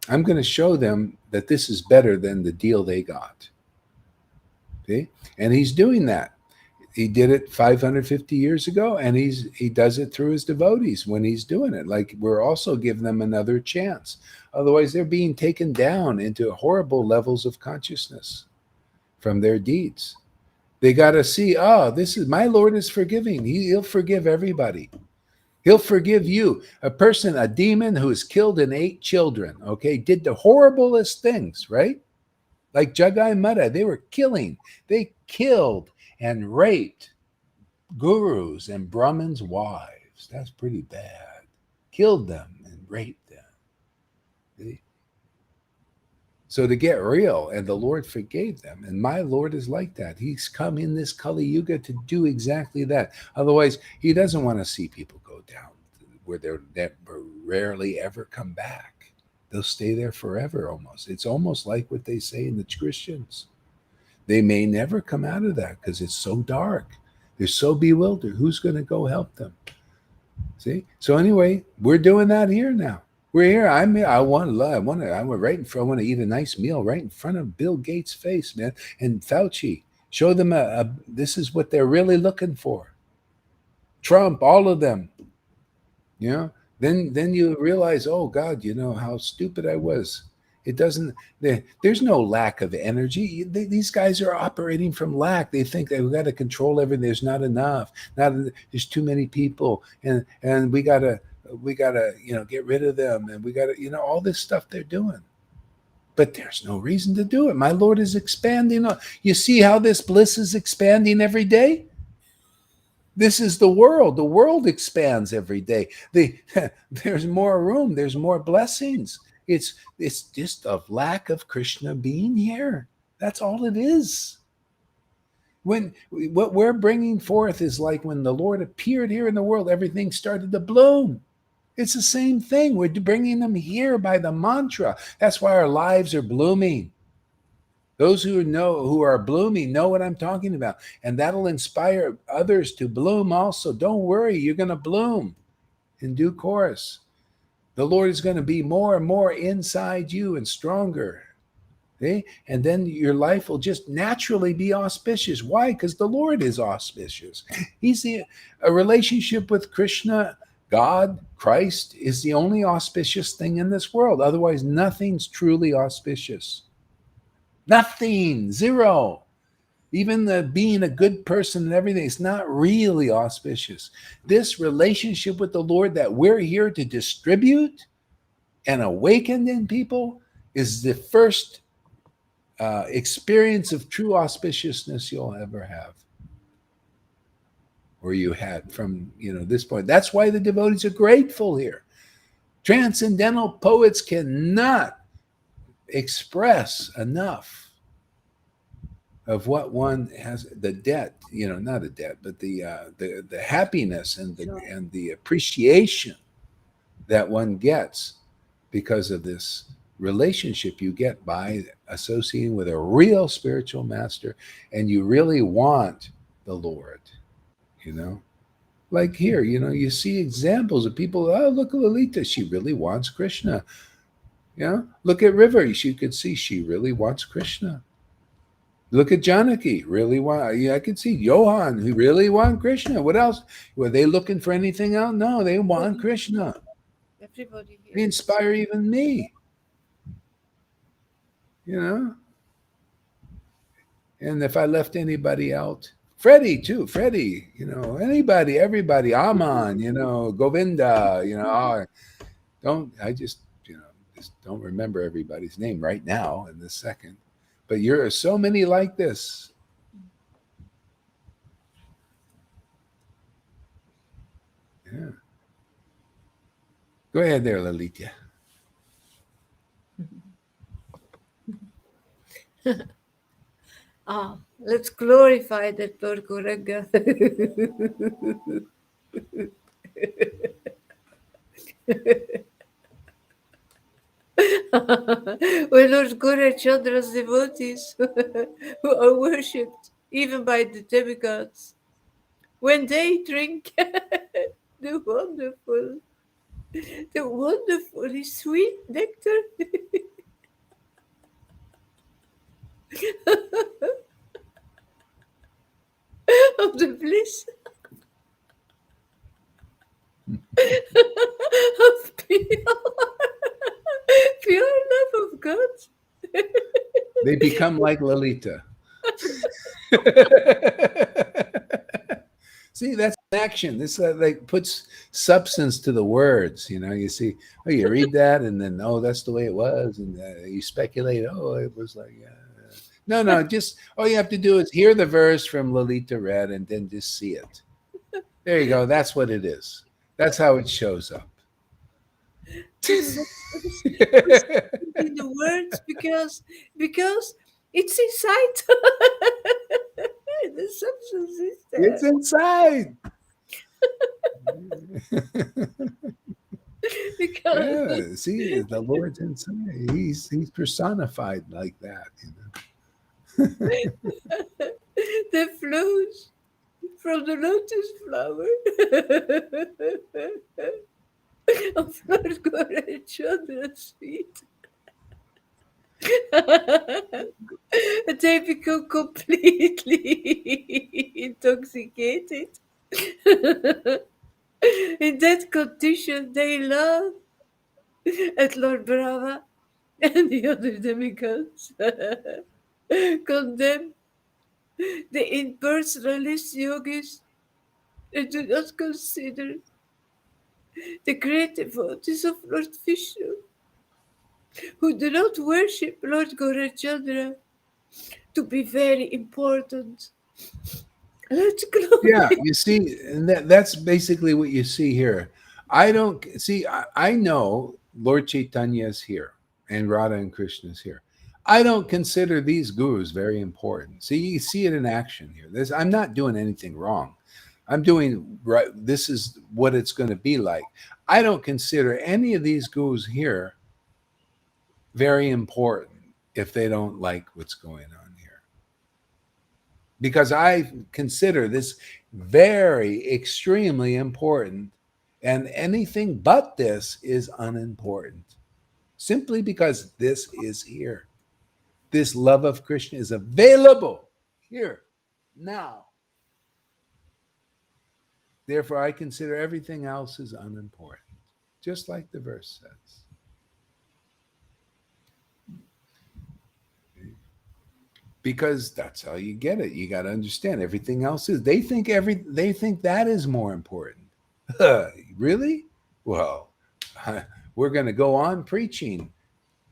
I'm going to show them that this is better than the deal they got. See? And he's doing that. He did it 550 years ago, and he does it through his devotees when he's doing it. Like, we're also giving them another chance. Otherwise, they're being taken down into horrible levels of consciousness from their deeds. They got to see, this is, my Lord is forgiving. He'll forgive everybody. He'll forgive you. A person, a demon who has killed and ate children, okay, did the horriblest things, right? Like Jagai Mata, they were killing. They killed and raped gurus and Brahmins' wives. That's pretty bad. Killed them and raped them. See? So to get real, and the Lord forgave them. And my Lord is like that. He's come in this Kali Yuga to do exactly that. Otherwise, he doesn't want to see people go down where they're rarely ever come back. They'll stay there forever almost. It's almost like what they say in the Christians. They may never come out of that because it's so dark. They're so bewildered. Who's going to go help them? See? So anyway, we're doing that here now. We're here. I want to eat a nice meal right in front of Bill Gates' face, man, and Fauci. Show them this is what they're really looking for. Trump, all of them. You know. Then you realize, oh God, you know how stupid I was. It doesn't. There's no lack of energy. These guys are operating from lack. They think that we got to control everything. There's not enough. There's too many people, and we gotta get rid of them, and we gotta all this stuff they're doing. But there's no reason to do it. My Lord is expanding. You see how this bliss is expanding every day? This is the world. The world expands every day. There's more room. There's more blessings. It's just a lack of Krishna being here. That's all it is. When what we're bringing forth is like when the Lord appeared here in the world, everything started to bloom. It's the same thing. We're bringing them here by the mantra. That's why our lives are blooming. Those who are blooming know what I'm talking about. And that'll inspire others to bloom also. Don't worry, you're going to bloom in due course. The Lord is going to be more and more inside you and stronger. Okay? And then your life will just naturally be auspicious. Why? Because the Lord is auspicious. A relationship with Krishna, God, Christ, is the only auspicious thing in this world. Otherwise, nothing's truly auspicious. Nothing. Zero. Even being a good person and everything, it's not really auspicious. This relationship with the Lord that we're here to distribute and awaken in people is the first experience of true auspiciousness you'll ever have, or you had from this point. That's why the devotees are grateful here. Transcendental poets cannot express enough of what one has, the debt, not a debt, but the happiness and the appreciation that one gets because of this relationship you get by associating with a real spiritual master, and you really want the Lord, like here, you see examples of people. Oh, look at Lalita, she really wants Krishna. Look at River, you could see she really wants Krishna. Look at Janaki, I could see Johan, who really want Krishna. What else? Were they looking for anything else? No, they want Krishna. Everybody here. They inspire even me. And if I left anybody out, Freddie too, anybody, everybody, Aman, Govinda, I just don't remember everybody's name right now in this second. But you're so many like this. Yeah. Go ahead there, Lalita. Let's glorify that Lord Gauranga. When Lord Gaurachandra's devotees who are worshipped even by the demigods, when they drink the wonderful, the wonderfully sweet nectar of the bliss of pure love of God. They become like Lalita. See, that's action. This like puts substance to the words. You know, you see, oh, you read that, and then oh, that's the way it was, and you speculate. Oh, it was like, no, no. Just all you have to do is hear the verse from Lolita read, and then just see it. There you go. That's what it is. That's how it shows up. Just in the words because it's inside. The substance is there It's inside. because Yeah, see, the Lord's inside. He's personified like that. You know? the flows from the lotus flower of Lord Gorachadra's feet. They become completely intoxicated. In that condition, they love at Lord Brahma and the other demigods condemn the impersonalist yogis and do not consider the great devotees of Lord Vishnu who do not worship Lord Gorachandra to be very important. Let's Yeah, glory. you see, and that's basically what you see here. I don't see. I know Lord Chaitanya is here, and Radha and Krishna is here. I don't consider these gurus very important. See, you see it in action here. This, I'm not doing anything wrong. I'm doing right. This is what it's going to be like. I don't consider any of these gurus here very important if they don't like what's going on here. Because I consider this very extremely important, and anything but this is unimportant. Simply because this is here. This love of Krishna is available here, now. Therefore, I consider everything else as unimportant, just like the verse says. Because that's how you get it. You got to understand everything else is. They think that is more important. Really? Well, we're going to go on preaching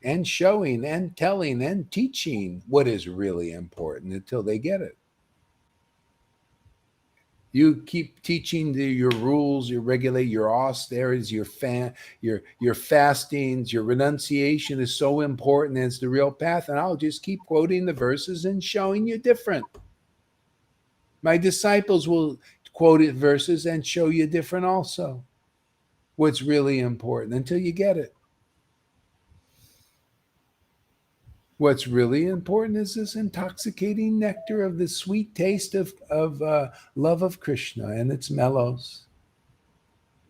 and showing and telling and teaching what is really important until they get it. You keep teaching your rules, your regulate, your austerities, your fastings, your renunciation is so important. It's the real path, and I'll just keep quoting the verses and showing you different. My disciples will quote it verses and show you different also. What's really important until you get it. What's really important is this intoxicating nectar of the sweet taste of love of Krishna and its mellows.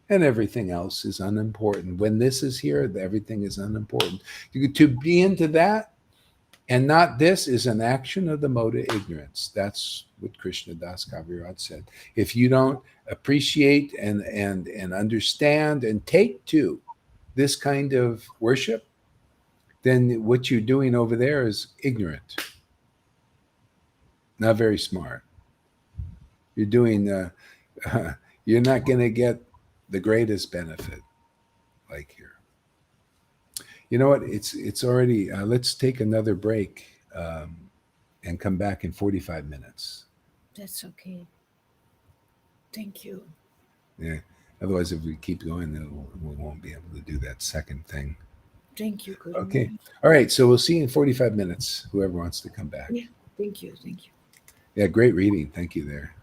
And everything else is unimportant. When this is here, everything is unimportant. To be into that and not this is an action of the mode of ignorance. That's what Krishna Das Kaviraj said. If you don't appreciate and understand and take to this kind of worship, then what you're doing over there is ignorant, not very smart. You're doing, you're not going to get the greatest benefit like here. You know what? It's already. Let's take another break and come back in 45 minutes. That's okay. Thank you. Yeah. Otherwise, if we keep going, then we won't be able to do that second thing. Thank you, Guru. Okay. All right. So we'll see you in 45 minutes. Whoever wants to come back. Yeah. Thank you. Thank you. Yeah. Great reading. Thank you there.